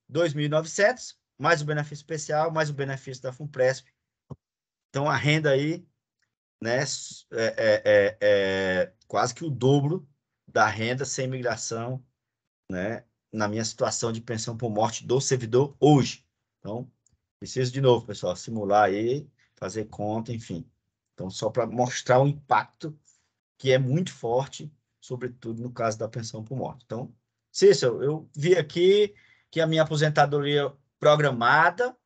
2.900, mais o benefício especial, mais o benefício da FUNPRESP. Então, a renda aí, né, é quase que o dobro da renda sem migração, né, na minha situação de pensão por morte do servidor hoje. Então, preciso de novo, pessoal, simular aí, fazer conta, enfim. Então, só para mostrar o impacto que é muito forte, sobretudo no caso da pensão por morte. Então, Cícero, eu vi aqui que a minha aposentadoria programada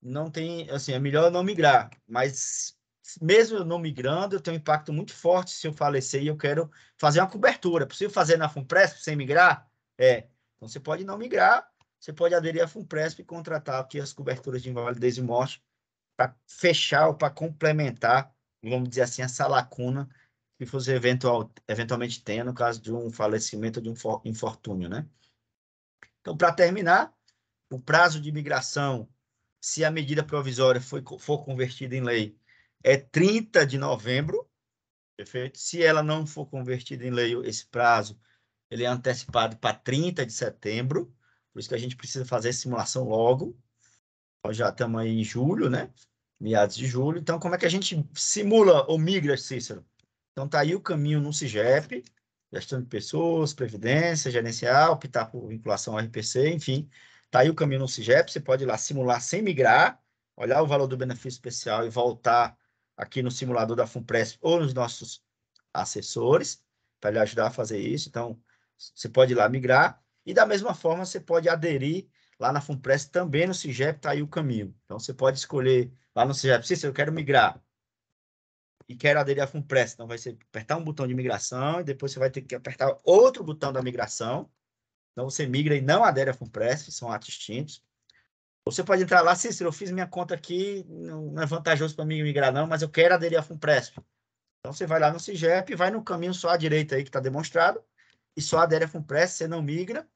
não tem, assim, é melhor eu não migrar, mas mesmo eu não migrando, eu tenho um impacto muito forte se eu falecer e eu quero fazer uma cobertura. É possível fazer na FUNPRESP sem migrar? É. Então, você pode não migrar, você pode aderir à FUNPRESP e contratar aqui as coberturas de invalidez e morte para fechar ou para complementar, vamos dizer assim, essa lacuna que você eventualmente tenha no caso de um falecimento ou de um infortúnio, né? Então, para terminar, o prazo de migração, se a medida provisória for convertida em lei, é 30 de novembro, perfeito? Se ela não for convertida em lei, esse prazo ele é antecipado para 30 de setembro, por isso que a gente precisa fazer a simulação logo. Nós já estamos aí em julho, né? Meados de julho. Então, como é que a gente simula ou migra, Cícero? Então, está aí o caminho no CIGEP, gestão de pessoas, previdência, gerencial, optar por vinculação ao RPC, enfim. Está aí o caminho no CIGEP, você pode ir lá simular sem migrar, olhar o valor do benefício especial e voltar aqui no simulador da FUNPRESP ou nos nossos assessores, para lhe ajudar a fazer isso. Então, você pode ir lá migrar e, da mesma forma, você pode aderir lá na FUNPRESP, também no CIGEP, está aí o caminho. Então, você pode escolher lá no CIGEP, se eu quero migrar e quero aderir à FUNPRESP, então vai ser apertar um botão de migração e depois você vai ter que apertar outro botão da migração. Então, você migra e não adere à FUNPRESP, são atos distintos. Você pode entrar lá, Cícero, eu fiz minha conta aqui, não é vantajoso para mim migrar não, mas eu quero aderir à FUNPRESP. Então, você vai lá no CIGEP, vai no caminho só à direita aí que está demonstrado, e só adere à FUNPRESP, você não migra,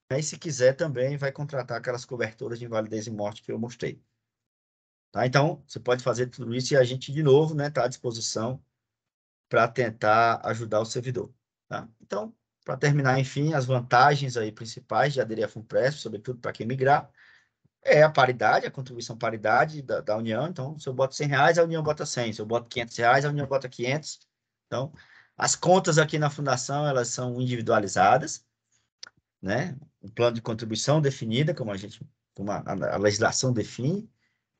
né? E se quiser também vai contratar aquelas coberturas de invalidez e morte que eu mostrei. Tá? Então, você pode fazer tudo isso e a gente, de novo, né, está à disposição para tentar ajudar o servidor. Tá? Então, para terminar, enfim, as vantagens aí principais de aderir à FUNPRESP, sobretudo para quem migrar, É a paridade, a contribuição paridade da União. Então, se eu boto R$100, a União bota 100. Se eu boto R$500, a União bota 500. Então, as contas aqui na fundação, elas são individualizadas, né? Um plano de contribuição definida, como a legislação define,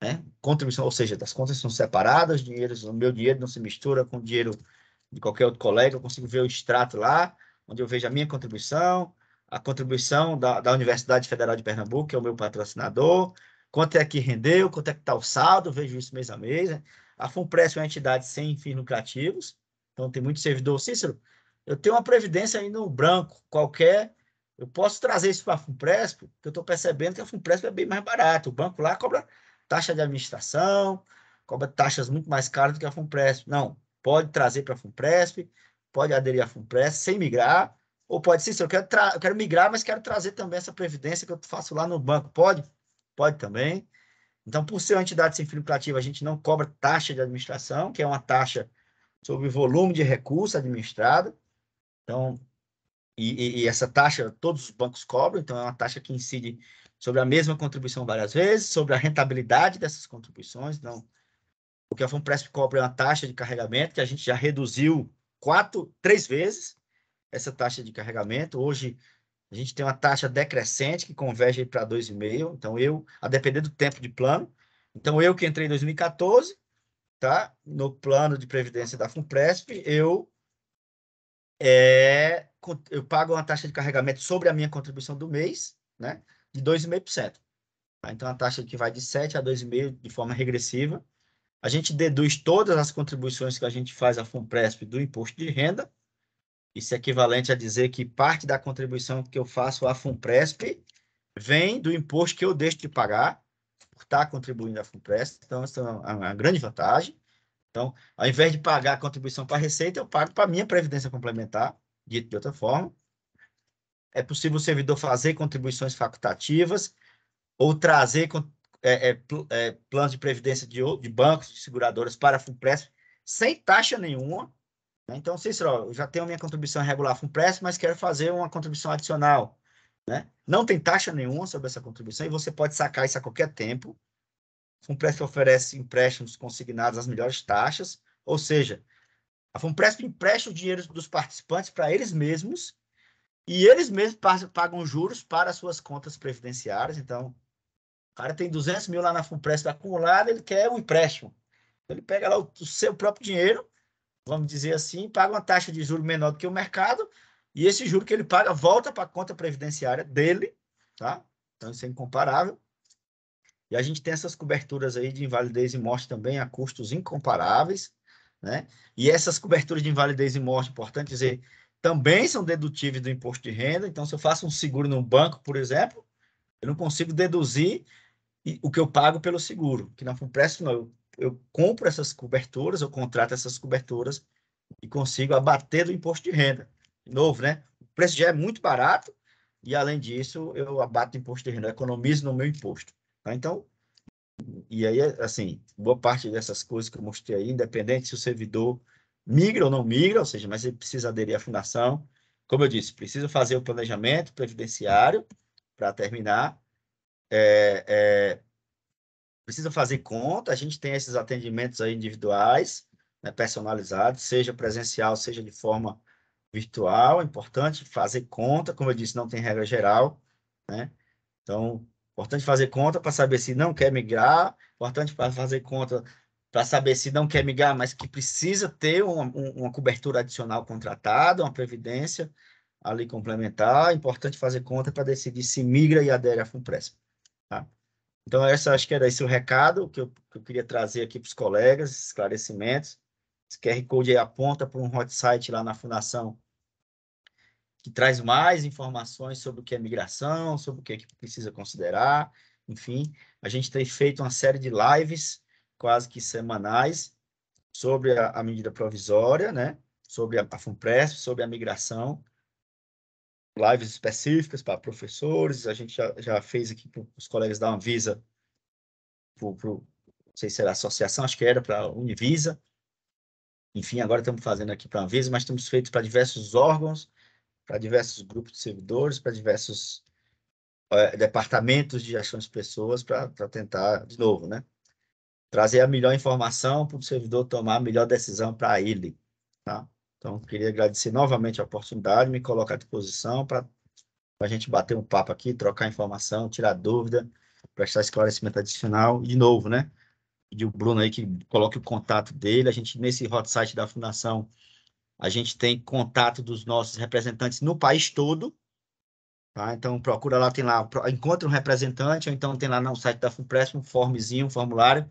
né? Contribuição, ou seja, as contas são separadas, o meu dinheiro não se mistura com o dinheiro de qualquer outro colega, eu consigo ver o extrato lá, onde eu vejo a minha contribuição, a contribuição da Universidade Federal de Pernambuco, que é o meu patrocinador, quanto é que rendeu, quanto é que está o saldo, vejo isso mês a mês, né? A FUNPRESP é uma entidade sem fins lucrativos, então tem muito servidor. Cícero, eu tenho uma previdência aí no branco, qualquer, eu posso trazer isso para a FUNPRESP, porque eu estou percebendo que a FUNPRESP é bem mais barato, o banco lá cobra taxa de administração, cobra taxas muito mais caras do que a FUNPRESP. Não, pode trazer para a FUNPRESP, pode aderir à FUNPRESP sem migrar, ou pode ser, se eu quero migrar, mas quero trazer também essa previdência que eu faço lá no banco. Pode? Pode também. Então, por ser uma entidade sem fim lucrativo, a gente não cobra taxa de administração, que é uma taxa sobre o volume de recurso administrado. Então, e essa taxa todos os bancos cobram, então é uma taxa que incide sobre a mesma contribuição várias vezes, sobre a rentabilidade dessas contribuições. Então, o que a FUNPRESP cobra é uma taxa de carregamento que a gente já reduziu 3 vezes essa taxa de carregamento. Hoje, a gente tem uma taxa decrescente que converge para 2,5. Então, a depender do tempo de plano. Então, eu que entrei em 2014, tá? No plano de previdência da FUNPRESP, eu pago uma taxa de carregamento sobre a minha contribuição do mês, né? De 2,5%. Tá? Então, a taxa que vai de 7 a 2,5% de forma regressiva. A gente deduz todas as contribuições que a gente faz à FUNPRESP do imposto de renda. Isso é equivalente a dizer que parte da contribuição que eu faço à FUNPRESP vem do imposto que eu deixo de pagar por estar contribuindo à FUNPRESP. Então, isso é uma grande vantagem. Então, ao invés de pagar a contribuição para a Receita, eu pago para a minha previdência complementar, dito de outra forma. É possível o servidor fazer contribuições facultativas ou trazer planos de previdência de bancos, de seguradoras para a FUNPRESP sem taxa nenhuma. Então, Cícero, eu já tenho a minha contribuição regular FUNPRESP, mas quero fazer uma contribuição adicional, né? Não tem taxa nenhuma sobre essa contribuição e você pode sacar isso a qualquer tempo. A FUNPRESP oferece empréstimos consignados às melhores taxas, ou seja, a FUNPRESP empresta o dinheiro dos participantes para eles mesmos e eles mesmos pagam juros para as suas contas previdenciárias. Então, o cara tem 200 mil lá na FUNPRESP acumulado, ele quer um empréstimo. Ele pega lá o seu próprio dinheiro, vamos dizer assim, paga uma taxa de juros menor do que o mercado, e esse juro que ele paga volta para a conta previdenciária dele, tá? Então, isso é incomparável. E a gente tem essas coberturas aí de invalidez e morte também a custos incomparáveis, né? E essas coberturas de invalidez e morte, importante dizer, também são dedutíveis do imposto de renda. Então, se eu faço um seguro no banco, por exemplo, eu não consigo deduzir o que eu pago pelo seguro, que na FUNPRESP não. Eu compro essas coberturas, eu contrato essas coberturas e consigo abater do imposto de renda. De novo, né? O preço já é muito barato e, além disso, eu abato do imposto de renda, eu economizo no meu imposto. Tá? Então, e aí, assim, boa parte dessas coisas que eu mostrei aí, independente se o servidor migra ou não migra, ou seja, mas ele precisa aderir à fundação. Como eu disse, precisa fazer o planejamento previdenciário para terminar. Precisa fazer conta, a gente tem esses atendimentos aí individuais, né, personalizados, seja presencial, seja de forma virtual. É importante fazer conta, como eu disse, não tem regra geral, né? Então, importante fazer conta para saber se não quer migrar, importante para fazer conta para saber se não quer migrar, mas que precisa ter uma cobertura adicional contratada, uma previdência ali complementar. Importante fazer conta para decidir se migra e adere à FUNPRESP, tá? Então, acho que era esse o recado que eu queria trazer aqui para os colegas, esclarecimentos. Esse QR Code aí aponta para um hot site lá na Fundação, que traz mais informações sobre o que é migração, sobre o que é que precisa considerar. Enfim, a gente tem feito uma série de lives, quase que semanais, sobre a medida provisória, né? Sobre a FUNPRESP, sobre a migração. Lives específicas para professores, a gente já fez aqui para os colegas da Anvisa, não sei se era associação, acho que era para a Univisa. Enfim, agora estamos fazendo aqui para a Anvisa, mas temos feito para diversos órgãos, para diversos grupos de servidores, para diversos departamentos de gestão de pessoas para tentar, de novo, né? Trazer a melhor informação para o servidor tomar a melhor decisão para ele, tá? Então, queria agradecer novamente a oportunidade, me colocar à disposição para a gente bater um papo aqui, trocar informação, tirar dúvida, prestar esclarecimento adicional. E, de novo, né? E o Bruno aí que coloque o contato dele. A gente, nesse hot site da Fundação, a gente tem contato dos nossos representantes no país todo, tá? Então, procura lá, tem lá, encontra um representante, ou então tem lá no site da FUNPRESP um formezinho, um formulário.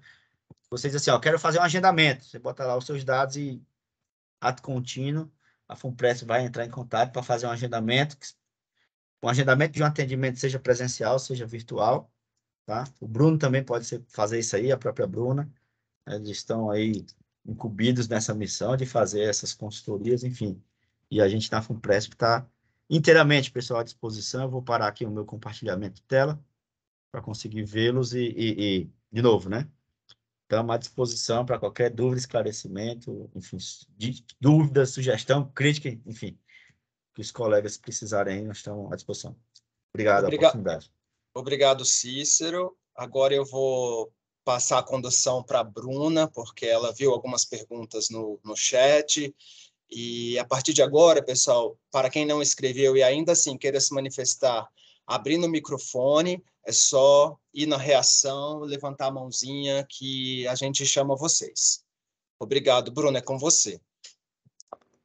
Você diz assim, ó, quero fazer um agendamento. Você bota lá os seus dados e ato contínuo, a FUNPRESP vai entrar em contato para fazer um agendamento de um atendimento, seja presencial, seja virtual, tá? O Bruno também pode fazer isso aí, a própria Bruna. Eles estão aí incumbidos nessa missão de fazer essas consultorias, enfim. E a gente na FUNPRESP está inteiramente, pessoal, à disposição. Eu vou parar aqui o meu compartilhamento de tela para conseguir vê-los de novo, né? Estamos à disposição para qualquer dúvida, esclarecimento, enfim, dúvida, sugestão, crítica, enfim, que os colegas precisarem, nós estamos à disposição. Obrigado pela oportunidade. Obrigado, Cícero. Agora eu vou passar a condução para a Bruna, porque ela viu algumas perguntas no chat. E a partir de agora, pessoal, para quem não escreveu e ainda assim queira se manifestar, abrindo o microfone, é só ir na reação, levantar a mãozinha que a gente chama vocês. Obrigado, Bruna, é com você.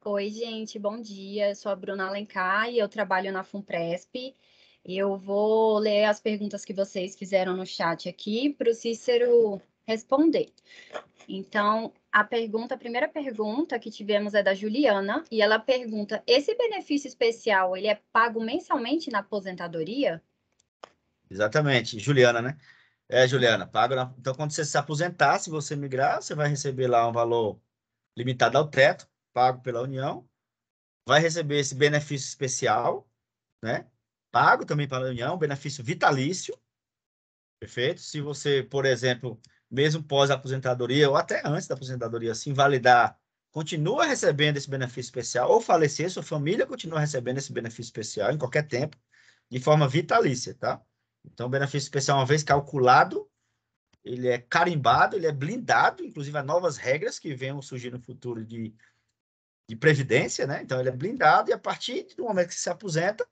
Oi, gente, bom dia. Eu sou a Bruna Alencar e eu trabalho na FUNPRESP. Eu vou ler as perguntas que vocês fizeram no chat aqui para o Cícero responder. Então, a primeira pergunta que tivemos é da Juliana, e ela pergunta: esse benefício especial, ele é pago mensalmente na aposentadoria? Exatamente, Juliana, né? Juliana, então quando você se aposentar, se você migrar, você vai receber lá um valor limitado ao teto, pago pela União, vai receber esse benefício especial, né? Pago também pela União, benefício vitalício, perfeito? Se você, por exemplo, mesmo pós-aposentadoria ou até antes da aposentadoria, se invalidar, continua recebendo esse benefício especial, ou falecer, sua família continua recebendo esse benefício especial em qualquer tempo, de forma vitalícia, tá? Então, o benefício especial, uma vez calculado, ele é carimbado, ele é blindado, inclusive há novas regras que venham surgir no futuro de previdência, né? Então, ele é blindado e a partir do momento que você se aposenta,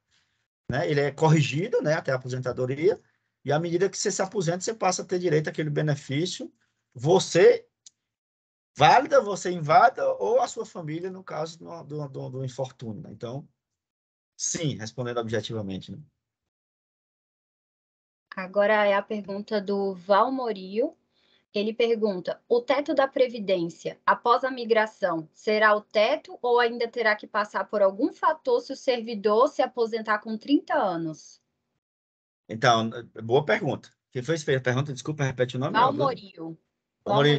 né, ele é corrigido, né, até a aposentadoria, e à medida que você se aposenta, você passa a ter direito àquele benefício, você válida, você inválida, ou a sua família, no caso do infortúnio, né? Então, sim, respondendo objetivamente, né? Agora é a pergunta do Valmorio. Ele pergunta: o teto da Previdência, após a migração, será o teto ou ainda terá que passar por algum fator se o servidor se aposentar com 30 anos? Então, boa pergunta. Quem fez a pergunta? Desculpa, repete o nome. Valmorio.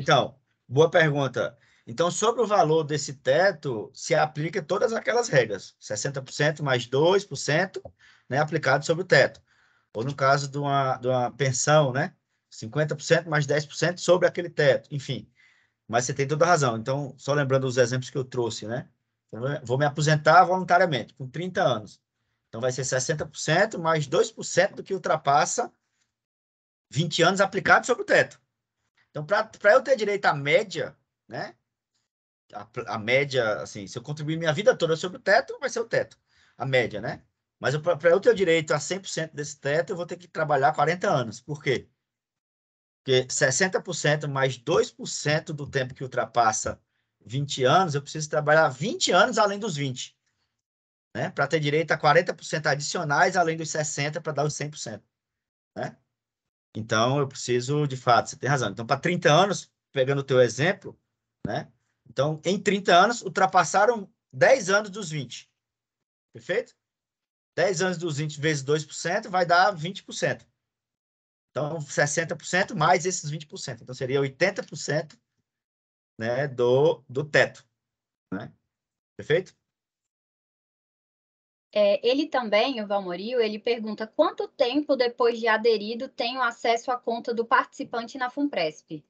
Então, boa pergunta. Então, sobre o valor desse teto, se aplica todas aquelas regras, 60% mais 2%, né, aplicado sobre o teto. Ou no caso de uma pensão, né, 50% mais 10% sobre aquele teto, enfim. Mas você tem toda a razão. Então, só lembrando os exemplos que eu trouxe, né? Vou me aposentar voluntariamente, com 30 anos. Então, vai ser 60% mais 2% do que ultrapassa 20 anos aplicado sobre o teto. Então, para eu ter direito à média, né? A média, assim, se eu contribuir minha vida toda sobre o teto, vai ser o teto, a média, né? Mas para eu ter direito a 100% desse teto, eu vou ter que trabalhar 40 anos. Por quê? Porque 60% mais 2% do tempo que ultrapassa 20 anos, eu preciso trabalhar 20 anos além dos 20, né? Para ter direito a 40% adicionais além dos 60% para dar os 100%, né? Então, eu preciso, de fato, você tem razão. Então, para 30 anos, pegando o teu exemplo, né? Então, em 30 anos, ultrapassaram 10 anos dos 20. Perfeito? 10 anos dos 20 vezes 2% vai dar 20%. Então, 60% mais esses 20%. Então, seria 80%, né, do teto, né? Perfeito? Ele também, o Valmorio, ele pergunta: quanto tempo depois de aderido tenho acesso à conta do participante na FUNPRESP?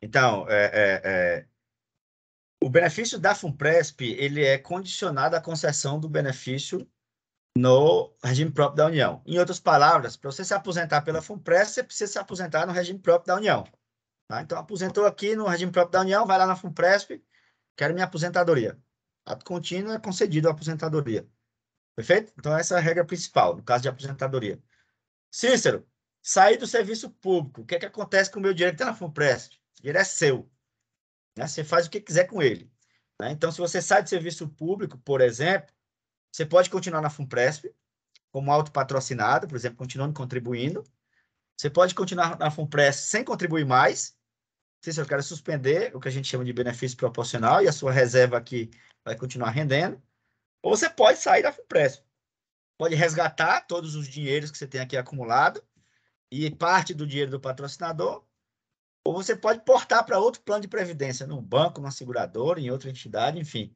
Então, o benefício da FUNPRESP, ele é condicionado à concessão do benefício no regime próprio da União. Em outras palavras, para você se aposentar pela FUNPRESP, você precisa se aposentar no regime próprio da União. Tá? Então, aposentou aqui no regime próprio da União, vai lá na FUNPRESP, quero minha aposentadoria. Ato contínuo é concedido a aposentadoria. Perfeito? Então, essa é a regra principal, no caso de aposentadoria. Cícero, sair do serviço público, o que é que acontece com o meu dinheiro que está na FUNPRESP? O dinheiro é seu. Né? Você faz o que quiser com ele. Né? Então, se você sai do serviço público, por exemplo, você pode continuar na FUNPRESP, como autopatrocinado, por exemplo, continuando contribuindo. Você pode continuar na FUNPRESP sem contribuir mais. Se eu quero suspender o que a gente chama de benefício proporcional e a sua reserva aqui vai continuar rendendo. Ou você pode sair da FUNPRESP. Pode resgatar todos os dinheiros que você tem aqui acumulado e parte do dinheiro do patrocinador. Ou você pode portar para outro plano de previdência, num banco, numa seguradora, em outra entidade, enfim.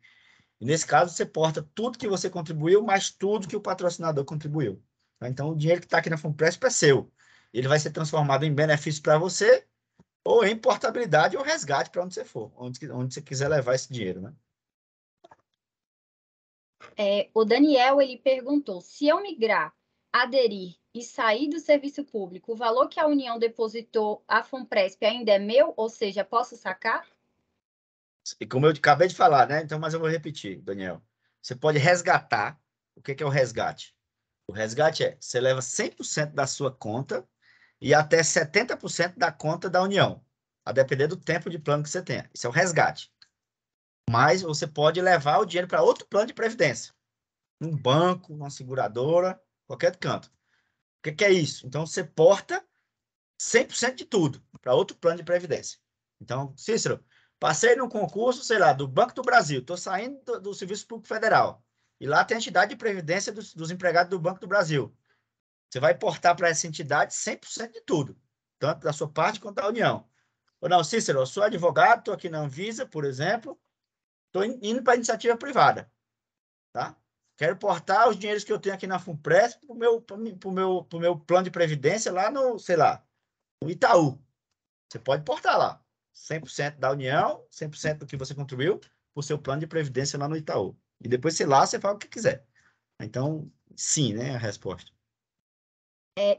E nesse caso, você porta tudo que você contribuiu, mais tudo que o patrocinador contribuiu. Tá? Então, o dinheiro que está aqui na FUNPRESP é seu. Ele vai ser transformado em benefício para você, ou em portabilidade ou resgate para onde você for, onde você quiser levar esse dinheiro, né? O Daniel, ele perguntou, se eu migrar, aderir e sair do serviço público, o valor que a União depositou à FUNPRESP ainda é meu, ou seja, posso sacar? E como eu acabei de falar, né? Então, mas eu vou repetir, Daniel. Você pode resgatar. O que é o resgate? O resgate é, você leva 100% da sua conta e até 70% da conta da União, a depender do tempo de plano que você tenha. Isso é o resgate. Mas você pode levar o dinheiro para outro plano de previdência. Num banco, numa seguradora, qualquer canto. O que é isso? Então, você porta 100% de tudo para outro plano de previdência. Então, Cícero, passei num concurso, sei lá, do Banco do Brasil, estou saindo do Serviço Público Federal, e lá tem a entidade de previdência dos empregados do Banco do Brasil. Você vai portar para essa entidade 100% de tudo, tanto da sua parte quanto da União. Ou não, Cícero, eu sou advogado, estou aqui na Anvisa, por exemplo, estou indo para a iniciativa privada, tá? Quero portar os dinheiros que eu tenho aqui na FUNPRESP para o meu plano de previdência lá no, sei lá, no Itaú. Você pode portar lá. 100% da União, 100% do que você contribuiu para o seu plano de previdência lá no Itaú. E depois, sei lá, você faz o que quiser. Então, sim, né, a resposta.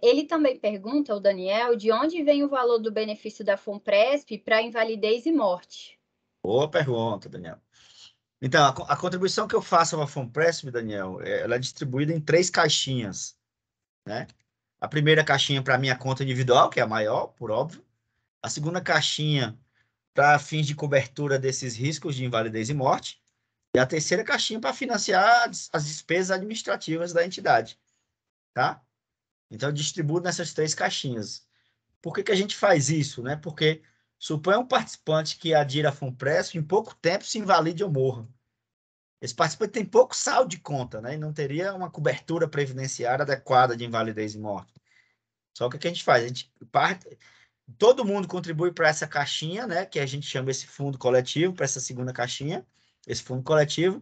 Ele também pergunta, o Daniel, de onde vem o valor do benefício da FUNPRESP para invalidez e morte? Boa pergunta, Daniel. Então, a contribuição que eu faço ao FUNPRESP, Daniel, ela é distribuída em 3 caixinhas, né? A primeira caixinha para a minha conta individual, que é a maior, por óbvio. A segunda caixinha para fins de cobertura desses riscos de invalidez e morte. E a terceira caixinha para financiar as despesas administrativas da entidade, tá? Então, eu distribuo nessas 3 caixinhas. Por que a gente faz isso, né? Porque suponha um participante que adira a FUNPRESP, em pouco tempo se invalide ou morra. Esse participante tem pouco saldo de conta, né? E não teria uma cobertura previdenciária adequada de invalidez e morte. Só que o que a gente faz? A gente todo mundo contribui para essa caixinha, né? Que a gente chama esse fundo coletivo, para essa segunda caixinha, esse fundo coletivo.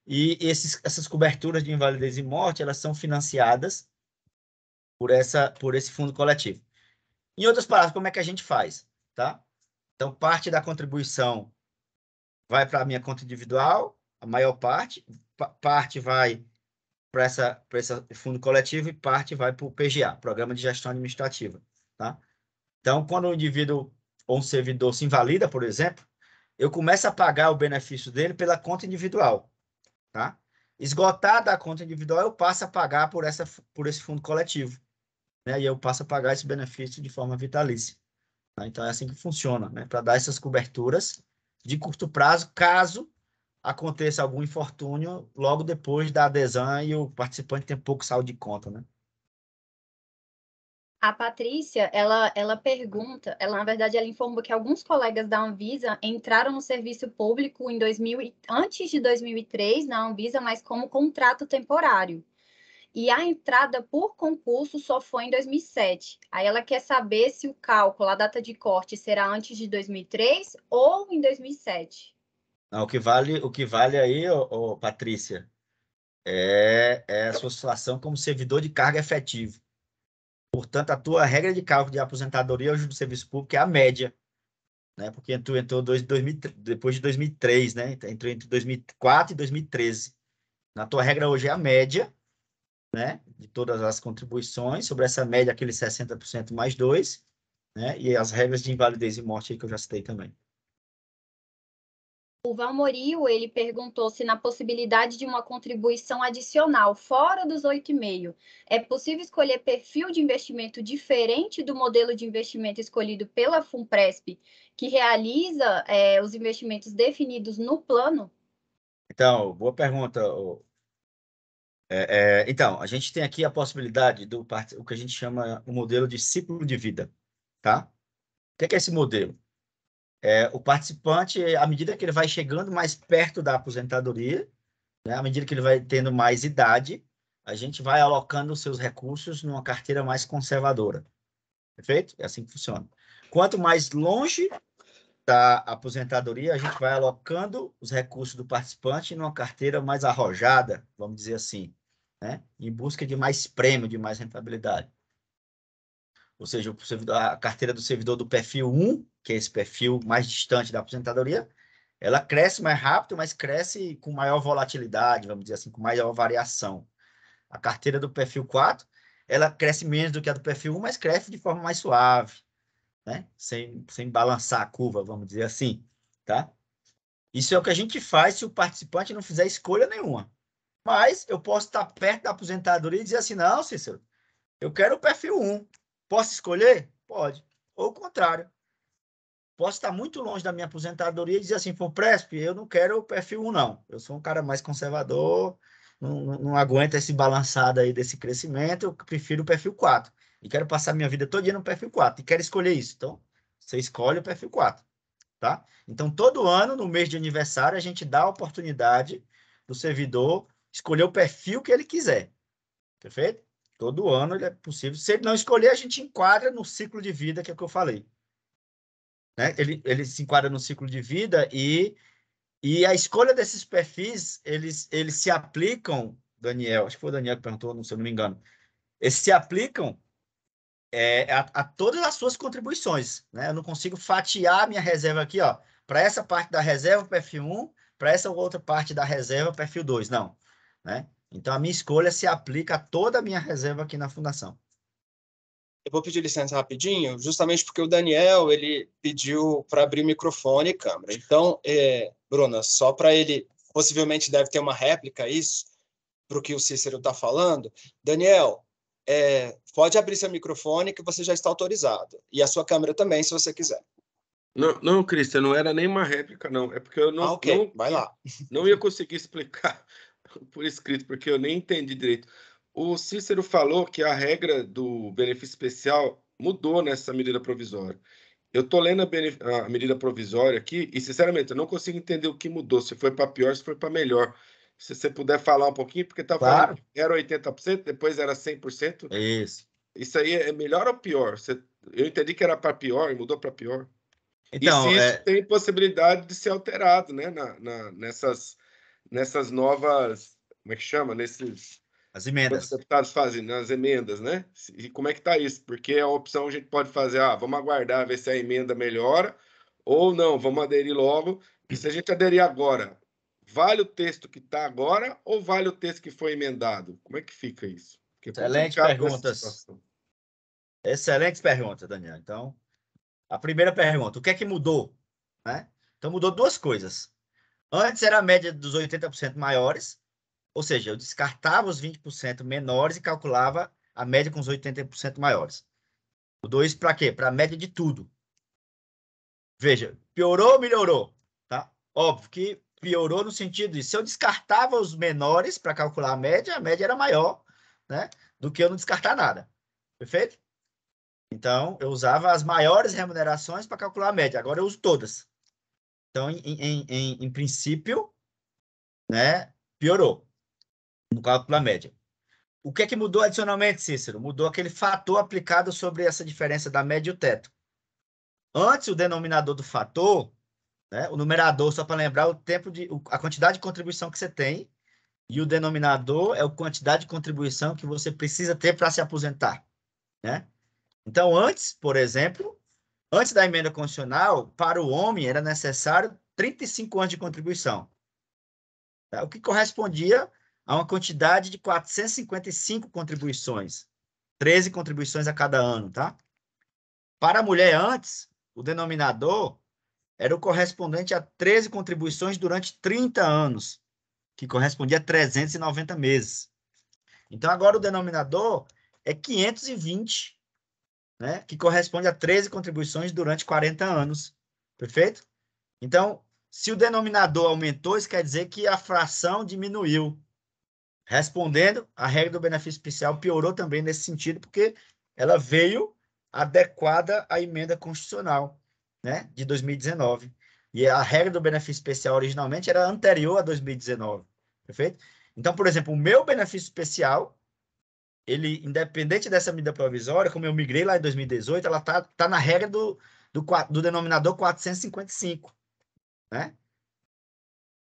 E essas coberturas de invalidez e morte, elas são financiadas por esse fundo coletivo. Em outras palavras, como é que a gente faz? Tá? Então, parte da contribuição vai para a minha conta individual, a maior parte, parte vai para esse fundo coletivo e parte vai para o PGA, Programa de Gestão Administrativa. Tá? Então, quando o indivíduo ou um servidor se invalida, por exemplo, eu começo a pagar o benefício dele pela conta individual. Tá? Esgotada a conta individual, eu passo a pagar por esse fundo coletivo. Né? E eu passo a pagar esse benefício de forma vitalícia. Tá? Então, é assim que funciona, né? Para dar essas coberturas de curto prazo, caso aconteça algum infortúnio logo depois da adesão e o participante tem pouco saldo de conta, né? A Patrícia, ela pergunta, na verdade, ela informou que alguns colegas da Anvisa entraram no serviço público antes de 2003 na Anvisa, mas como contrato temporário. E a entrada por concurso só foi em 2007. Aí ela quer saber se o cálculo, a data de corte, será antes de 2003 ou em 2007. Não, o que vale aí, Patrícia, é a sua situação como servidor de cargo efetivo. Portanto, a tua regra de cálculo de aposentadoria hoje do serviço público é a média, né? Porque tu entrou depois de 2003, né? Entrou entre 2004 e 2013. Na tua regra hoje é a média, né, de todas as contribuições, sobre essa média, aqueles 60% mais 2, né, e as regras de invalidez e morte aí que eu já citei também. O Valmorio, ele perguntou se na possibilidade de uma contribuição adicional fora dos 8,5, é possível escolher perfil de investimento diferente do modelo de investimento escolhido pela FUNPRESP, que realiza os investimentos definidos no plano? Então, boa pergunta. Então, a gente tem aqui a possibilidade do o que a gente chama o modelo de ciclo de vida, tá? O que é esse modelo? O participante, à medida que ele vai chegando mais perto da aposentadoria, né, à medida que ele vai tendo mais idade, a gente vai alocando os seus recursos numa carteira mais conservadora. Perfeito? É assim que funciona. Quanto mais longe da aposentadoria, a gente vai alocando os recursos do participante numa carteira mais arrojada, vamos dizer assim, né, em busca de mais prêmio, de mais rentabilidade. Ou seja, a carteira do servidor do perfil 1, que é esse perfil mais distante da aposentadoria, ela cresce mais rápido, mas cresce com maior volatilidade, vamos dizer assim, com maior variação. A carteira do perfil 4, ela cresce menos do que a do perfil 1, mas cresce de forma mais suave, né? Sem balançar a curva, vamos dizer assim, tá? Isso é o que a gente faz se o participante não fizer escolha nenhuma. Mas eu posso estar perto da aposentadoria e dizer assim, não, Cícero, eu quero o perfil 1. Posso escolher? Pode. Ou o contrário. Posso estar muito longe da minha aposentadoria e dizer assim, FUNPRESP, eu não quero o perfil 1, não. Eu sou um cara mais conservador, não aguento esse balançado aí desse crescimento, eu prefiro o perfil 4. E quero passar minha vida todo dia no perfil 4. E quero escolher isso. Então, você escolhe o perfil 4. Tá? Então, todo ano, no mês de aniversário, a gente dá a oportunidade do servidor escolher o perfil que ele quiser. Perfeito? Todo ano ele é possível. Se ele não escolher, a gente enquadra no ciclo de vida, que é o que eu falei. Né? Ele se enquadra no ciclo de vida e a escolha desses perfis, eles se aplicam, Daniel, acho que foi o Daniel que perguntou, se eu não me engano, eles se aplicam a todas as suas contribuições. Né? Eu não consigo fatiar a minha reserva aqui, ó, para essa parte da reserva, perfil 1, para essa outra parte da reserva, perfil 2. Não. Né? Então, a minha escolha se aplica a toda a minha reserva aqui na fundação. Eu vou pedir licença rapidinho, justamente porque o Daniel ele pediu para abrir o microfone e câmera. Então, Bruna, só para ele, possivelmente deve ter uma réplica a isso, para o que o Cícero está falando. Daniel, pode abrir seu microfone que você já está autorizado. E a sua câmera também, se você quiser. Não, Cristian, não era nem uma réplica, não. É porque eu não, ok, vai lá. Não ia conseguir explicar por escrito, porque eu nem entendi direito. O Cícero falou que a regra do benefício especial mudou nessa medida provisória. Eu estou lendo a medida provisória aqui e, sinceramente, eu não consigo entender o que mudou, se foi para pior, se foi para melhor. Se você puder falar um pouquinho, porque está falando que era 80%, depois era 100%. Isso. Isso aí é melhor ou pior? Eu entendi que era para pior e mudou para pior. Então, e se isso tem possibilidade de ser alterado, né? Nessas novas, como é que chama? as emendas. Quando os deputados fazem nas emendas, né? E como é que está isso? Porque a opção a gente pode fazer, vamos aguardar, ver se a emenda melhora, ou não, vamos aderir logo. E se a gente aderir agora, vale o texto que está agora ou vale o texto que foi emendado? Como é que fica isso? Porque Excelentes perguntas. Excelentes perguntas, Daniel. Então, a primeira pergunta, o que é que mudou? Né? Então, mudou duas coisas. Antes era a média dos 80% maiores, ou seja, eu descartava os 20% menores e calculava a média com os 80% maiores. Mudou isso para quê? Para a média de tudo. Veja, piorou ou melhorou? Tá? Óbvio que piorou no sentido de se eu descartava os menores para calcular a média era maior, né, do que eu não descartar nada. Perfeito? Então, eu usava as maiores remunerações para calcular a média. Agora eu uso todas. Então, em princípio, né, piorou no cálculo da média. O que é que mudou adicionalmente, Cícero? Mudou aquele fator aplicado sobre essa diferença da média e o teto. Antes, o denominador do fator, né, o numerador, só para lembrar, a quantidade de contribuição que você tem, e o denominador é a quantidade de contribuição que você precisa ter para se aposentar. Né? Então, antes, por exemplo, antes da emenda constitucional, para o homem era necessário 35 anos de contribuição, tá? O que correspondia a uma quantidade de 455 contribuições. 13 contribuições a cada ano, tá? Para a mulher antes, o denominador era o correspondente a 13 contribuições durante 30 anos, que correspondia a 390 meses. Então, agora o denominador é 520, né? Que corresponde a 13 contribuições durante 40 anos. Perfeito? Então, se o denominador aumentou, isso quer dizer que a fração diminuiu. Respondendo, a regra do benefício especial piorou também nesse sentido, porque ela veio adequada à emenda constitucional, né, de 2019. E a regra do benefício especial originalmente era anterior a 2019. Perfeito? Então, por exemplo, o meu benefício especial, ele, independente dessa medida provisória, como eu migrei lá em 2018, ela tá na regra do denominador 455, né?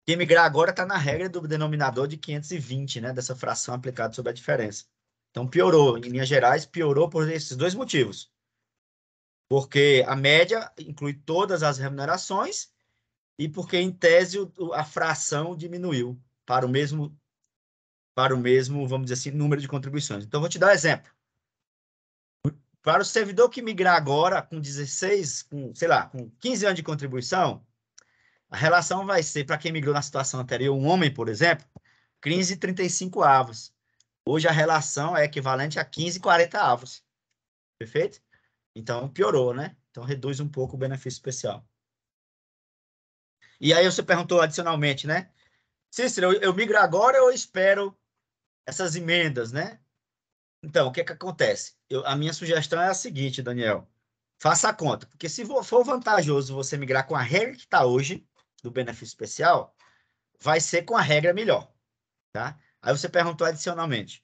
Quem migrar agora está na regra do denominador de 520, né? Dessa fração aplicada sobre a diferença. Então, piorou. Em linhas gerais, piorou por esses dois motivos. Porque a média inclui todas as remunerações e porque, em tese, a fração diminuiu para o mesmo, vamos dizer assim, número de contribuições. Então, vou te dar um exemplo. Para o servidor que migrar agora com 16, sei lá, com 15 anos de contribuição, a relação vai ser, para quem migrou na situação anterior, um homem, por exemplo, 15,35 avos. Hoje a relação é equivalente a 15,40 avos. Perfeito? Então, piorou, né? Então, reduz um pouco o benefício especial. E aí você perguntou adicionalmente, né? Cícero, eu migro agora ou eu espero essas emendas, né? Então, o que é que acontece? A minha sugestão é a seguinte, Daniel. Faça a conta, porque se for vantajoso você migrar com a regra que está hoje, do benefício especial, vai ser com a regra melhor, tá? Aí você perguntou adicionalmente.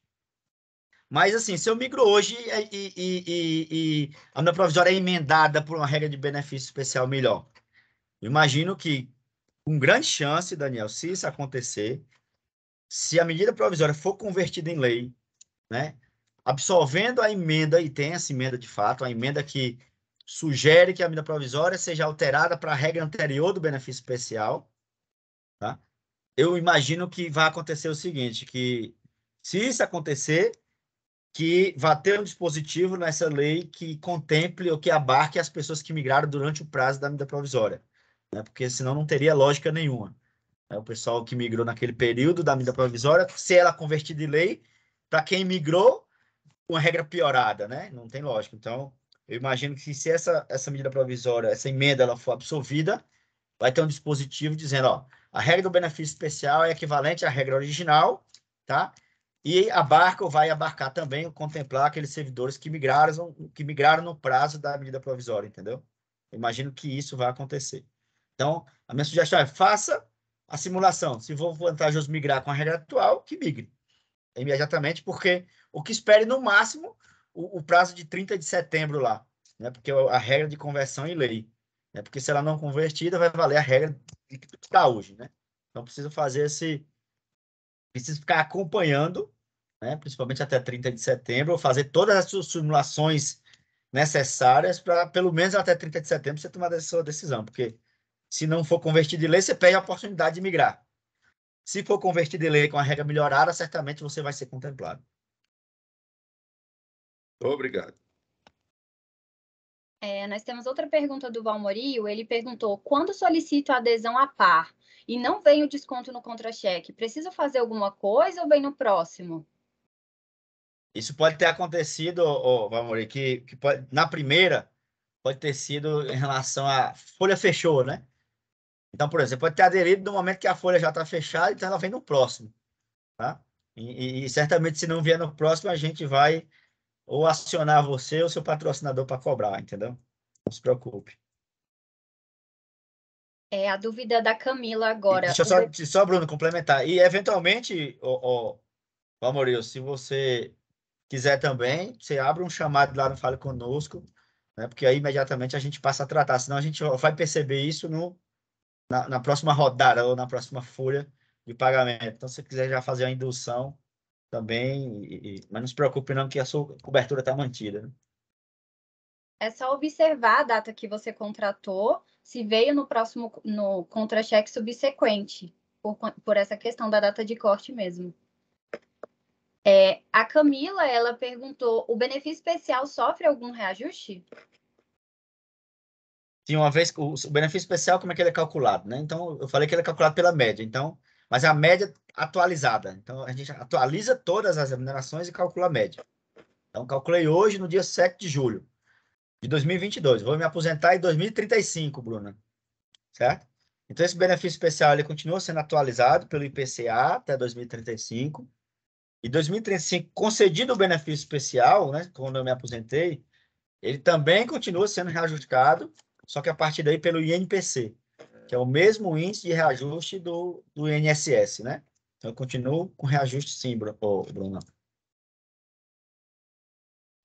Mas, assim, se eu migro hoje e a minha provisória é emendada por uma regra de benefício especial melhor, eu imagino que, com grande chance, Daniel, se isso acontecer, se a medida provisória for convertida em lei, né, absolvendo a emenda, e tem essa emenda de fato, a emenda que sugere que a medida provisória seja alterada para a regra anterior do benefício especial, tá? Eu imagino que vai acontecer o seguinte, que se isso acontecer, que vai ter um dispositivo nessa lei que contemple ou que abarque as pessoas que migraram durante o prazo da medida provisória, né? Porque senão não teria lógica nenhuma. O pessoal que migrou naquele período da medida provisória, se ela convertida em lei, para quem migrou, uma regra piorada, né? Não tem lógica. Então, eu imagino que se essa medida provisória, essa emenda, ela for absolvida, vai ter um dispositivo dizendo, ó, a regra do benefício especial é equivalente à regra original, tá? E abarca ou vai abarcar também, contemplar aqueles servidores que migraram no prazo da medida provisória, entendeu? Eu imagino que isso vai acontecer. Então, a minha sugestão é, faça a simulação. Se for vantajoso migrar com a regra atual, que migre imediatamente, porque o que espere no máximo o prazo de 30 de setembro lá, né? Porque a regra de conversão em lei, né? Porque se ela não convertida, vai valer a regra que está hoje, né? Então, preciso ficar acompanhando, né? Principalmente até 30 de setembro, fazer todas as simulações necessárias para, pelo menos até 30 de setembro, você tomar a sua decisão, porque se não for convertido em lei, você perde a oportunidade de migrar. Se for convertido em lei com a regra melhorada, certamente você vai ser contemplado. Obrigado. Nós temos outra pergunta do Valmorio. Ele perguntou: quando solicito a adesão à par e não vem o desconto no contra-cheque, preciso fazer alguma coisa ou vem no próximo? Isso pode ter acontecido, Valmorio, que na primeira pode ter sido em relação à folha fechou, né? Então, por exemplo, pode ter aderido no momento que a folha já está fechada, então ela vem no próximo, tá? E certamente, se não vier no próximo, a gente vai ou acionar você ou seu patrocinador para cobrar, entendeu? Não se preocupe. A dúvida da Camila agora. Deixa eu só, Bruno, complementar. E, eventualmente, Valmorio, se você quiser também, você abre um chamado lá no Fale Conosco, né? Porque aí imediatamente a gente passa a tratar, senão a gente vai perceber isso na próxima rodada ou na próxima folha de pagamento. Então, se você quiser já fazer a indução também, mas não se preocupe não, que a sua cobertura está mantida, né? É só observar a data que você contratou, se veio no contra-cheque subsequente, por essa questão da data de corte mesmo. A Camila, ela perguntou, o benefício especial sofre algum reajuste? Sim, uma vez, o benefício especial, como é que ele é calculado, né? Então, eu falei que ele é calculado pela média, então, mas é a média atualizada. Então, a gente atualiza todas as remunerações e calcula a média. Então, calculei hoje, no dia 7 de julho de 2022. Vou me aposentar em 2035, Bruna. Certo? Então, esse benefício especial, ele continua sendo atualizado pelo IPCA até 2035. E 2035, concedido o benefício especial, né, quando eu me aposentei, ele também continua sendo reajustado, só que a partir daí pelo INPC, que é o mesmo índice de reajuste do INSS, né? Então, eu continuo com reajuste sim, Bruno.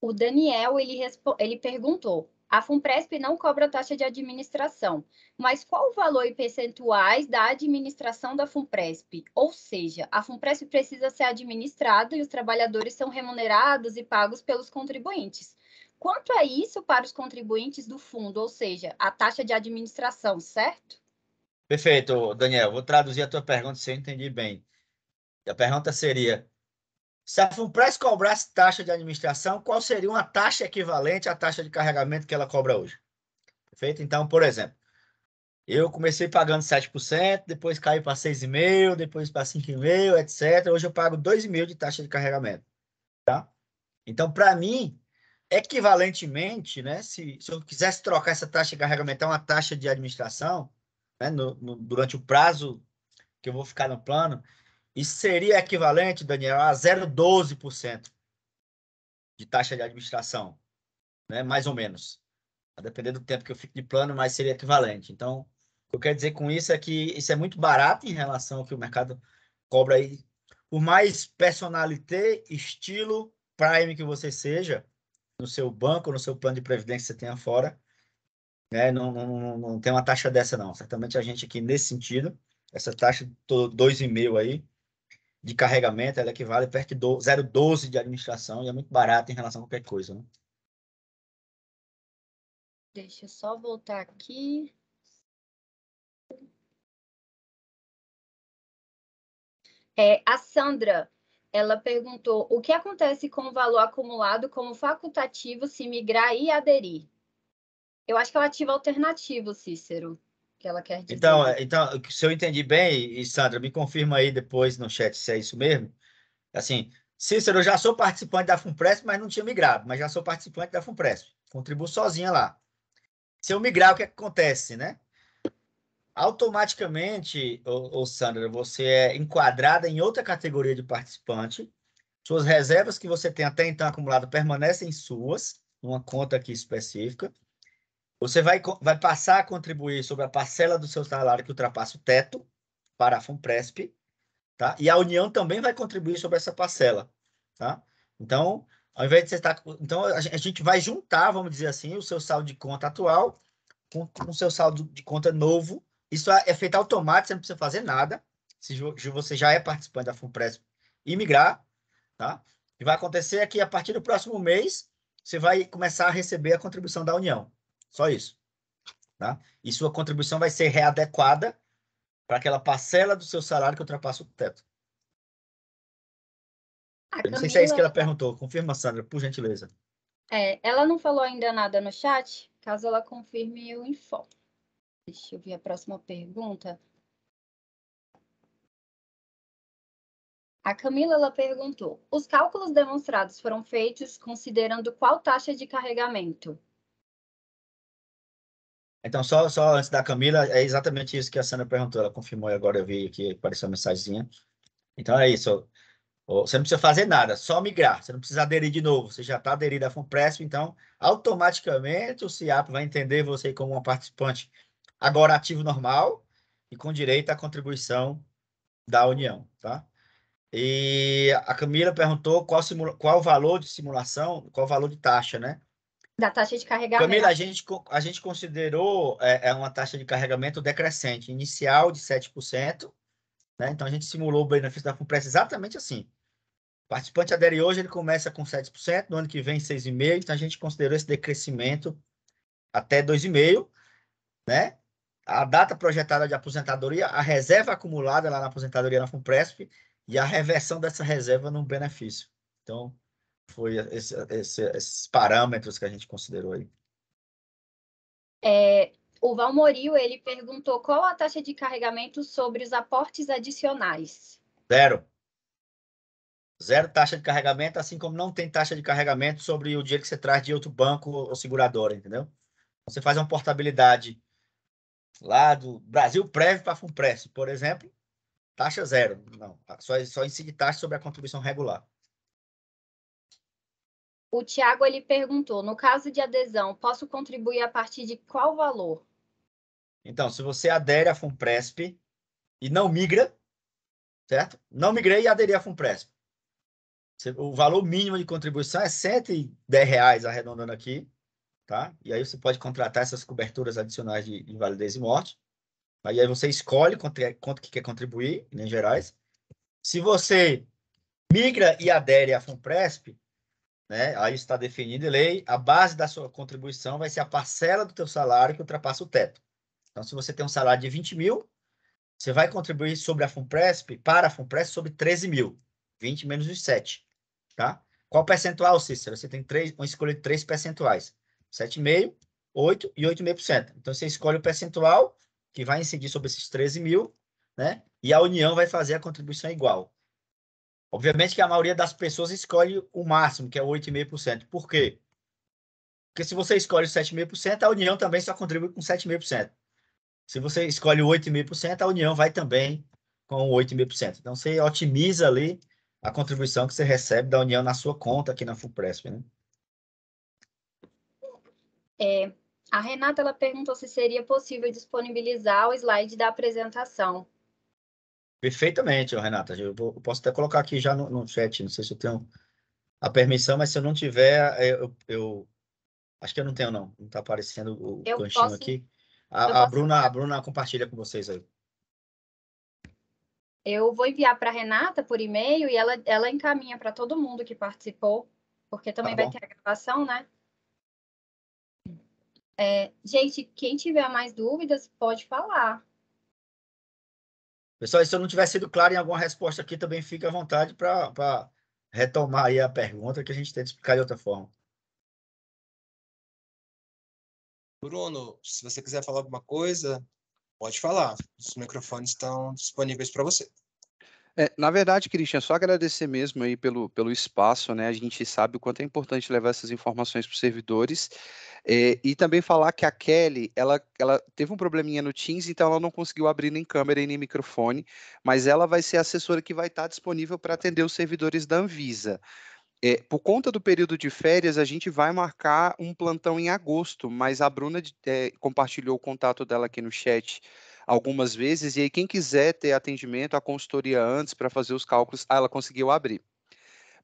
O Daniel, ele perguntou, a FUNPRESP não cobra taxa de administração, mas qual o valor e percentuais da administração da FUNPRESP? Ou seja, a FUNPRESP precisa ser administrada e os trabalhadores são remunerados e pagos pelos contribuintes. Quanto é isso para os contribuintes do fundo, ou seja, a taxa de administração, certo? Perfeito, Daniel. Vou traduzir a tua pergunta se eu entendi bem. A pergunta seria, se a FUNPRESP cobrasse taxa de administração, qual seria uma taxa equivalente à taxa de carregamento que ela cobra hoje? Perfeito? Então, por exemplo, eu comecei pagando 7%, depois caiu para 6,5%, depois para 5,5%, etc. Hoje eu pago 2,5% de taxa de carregamento. Tá? Então, para mim, equivalentemente, né, se eu quisesse trocar essa taxa de carregamento a uma taxa de administração, né, durante o prazo que eu vou ficar no plano, isso seria equivalente, Daniel, a 0,12% de taxa de administração, né, mais ou menos. A depender do tempo que eu fico de plano, mas seria equivalente. Então, o que eu quero dizer com isso é que isso é muito barato em relação ao que o mercado cobra aí. Por mais personalité, estilo, prime que você seja, no seu banco, no seu plano de previdência que você tenha fora, né? Não tem uma taxa dessa, não. Certamente a gente aqui, nesse sentido, essa taxa de 2,5 aí, de carregamento, ela equivale perto de 0,12 de administração e é muito barato em relação a qualquer coisa, né? Deixa eu só voltar aqui. A Sandra, ela perguntou, o que acontece com o valor acumulado como facultativo se migrar e aderir? Eu acho que é o ativo alternativo, Cícero, que ela quer dizer. Então, se eu entendi bem, e Sandra, me confirma aí depois no chat se é isso mesmo. Assim, Cícero, eu já sou participante da FUNPRESP, mas não tinha migrado, mas já sou participante da FUNPRESP. Contribuo sozinha lá. Se eu migrar, o que acontece, né? Automaticamente, Sandra, você é enquadrada em outra categoria de participante. Suas reservas que você tem até então acumulado permanecem suas, numa conta aqui específica. Você vai passar a contribuir sobre a parcela do seu salário que ultrapassa o teto para a FUNPRESP, tá? E a União também vai contribuir sobre essa parcela, tá? Então, ao invés de você estar... Então, a gente vai juntar, vamos dizer assim, o seu saldo de conta atual com o seu saldo de conta novo. Isso é feito automático, você não precisa fazer nada. Se você já é participante da FUNPRESP e migrar, tá? O que vai acontecer é que a partir do próximo mês, você vai começar a receber a contribuição da União. Só isso. Tá? E sua contribuição vai ser readequada para aquela parcela do seu salário que ultrapassa o teto. Eu não sei se é isso que ela perguntou. Confirma, Sandra, por gentileza. Ela não falou ainda nada no chat. Caso ela confirme, eu informo. Deixa eu ver a próxima pergunta. A Camila, ela perguntou, os cálculos demonstrados foram feitos considerando qual taxa de carregamento? Então, só antes da Camila, é exatamente isso que a Sandra perguntou. Ela confirmou e agora eu vi que apareceu uma mensagenzinha. Então, é isso. Você não precisa fazer nada, só migrar. Você não precisa aderir de novo. Você já está aderido à FUNPRESP, então, automaticamente o CIAP vai entender você como uma participante agora ativo normal e com direito à contribuição da União, tá? E a Camila perguntou qual o valor de simulação, qual o valor de taxa, né? Da taxa de carregamento. Camila, a gente considerou uma taxa de carregamento decrescente, inicial de 7%, né? Então, a gente simulou o benefício da FUNPRESP exatamente assim. O participante adere hoje, ele começa com 7%, no ano que vem 6,5%, então a gente considerou esse decrescimento até 2,5%, né? A data projetada de aposentadoria, a reserva acumulada lá na aposentadoria na FUNPRESP e a reversão dessa reserva num benefício. Então, foi esses parâmetros que a gente considerou aí. O Valmorio, ele perguntou qual a taxa de carregamento sobre os aportes adicionais. Zero taxa de carregamento, assim como não tem taxa de carregamento sobre o dinheiro que você traz de outro banco ou seguradora, entendeu? Você faz uma portabilidade lá do Brasil Prev para Funpresp, por exemplo, taxa zero. Não, só incide taxa sobre a contribuição regular. O Tiago, ele perguntou, no caso de adesão, posso contribuir a partir de qual valor? Então, se você adere à Funpresp e não migra, certo? Não migrei e aderi à Funpresp. O valor mínimo de contribuição é R$110, arredondando aqui, tá? E aí você pode contratar essas coberturas adicionais de invalidez e morte. Aí você escolhe quanto que quer contribuir, em linhas gerais. Se você migra e adere à Funpresp, né, aí está definido em lei, a base da sua contribuição vai ser a parcela do teu salário que ultrapassa o teto. Então, se você tem um salário de 20 mil, você vai contribuir sobre a Funpresp, para a Funpresp, sobre 13 mil. 20 menos os 7. Tá? Qual percentual, Cícero? Você tem uma escolha de 3 percentuais. 7,5%, 8% e 8,5%. Então, você escolhe o percentual que vai incidir sobre esses 13 mil, né? E a União vai fazer a contribuição igual. Obviamente que a maioria das pessoas escolhe o máximo, que é 8,5%. Por quê? Porque se você escolhe 7,5%, a União também só contribui com 7,5%. Se você escolhe 8,5%, a União vai também com 8,5%. Então, você otimiza ali a contribuição que você recebe da União na sua conta aqui na Funpresp, né? A Renata, ela perguntou se seria possível disponibilizar o slide da apresentação. Perfeitamente, Renata. Eu posso até colocar aqui já no chat, não sei se eu tenho a permissão, mas se eu não tiver, eu acho que eu não tenho, não. Não está aparecendo o ganchinho aqui. A Bruna compartilha com vocês aí. Eu vou enviar para a Renata por e-mail e ela encaminha para todo mundo que participou, porque também vai ter a gravação, né? Gente, quem tiver mais dúvidas, pode falar. Pessoal, se eu não tiver sido claro em alguma resposta aqui, também fique à vontade para retomar aí a pergunta que a gente tenta explicar de outra forma. Bruno, se você quiser falar alguma coisa, pode falar. Os microfones estão disponíveis para você. Na verdade, Christian, só agradecer mesmo aí pelo espaço, né? A gente sabe o quanto é importante levar essas informações para os servidores. E também falar que a Kelly, ela teve um probleminha no Teams, então ela não conseguiu abrir nem câmera e nem microfone, mas ela vai ser a assessora que vai estar disponível para atender os servidores da Anvisa. Por conta do período de férias, a gente vai marcar um plantão em agosto, mas a Bruna compartilhou o contato dela aqui no chat algumas vezes, e aí quem quiser ter atendimento, a consultoria antes para fazer os cálculos, ela conseguiu abrir.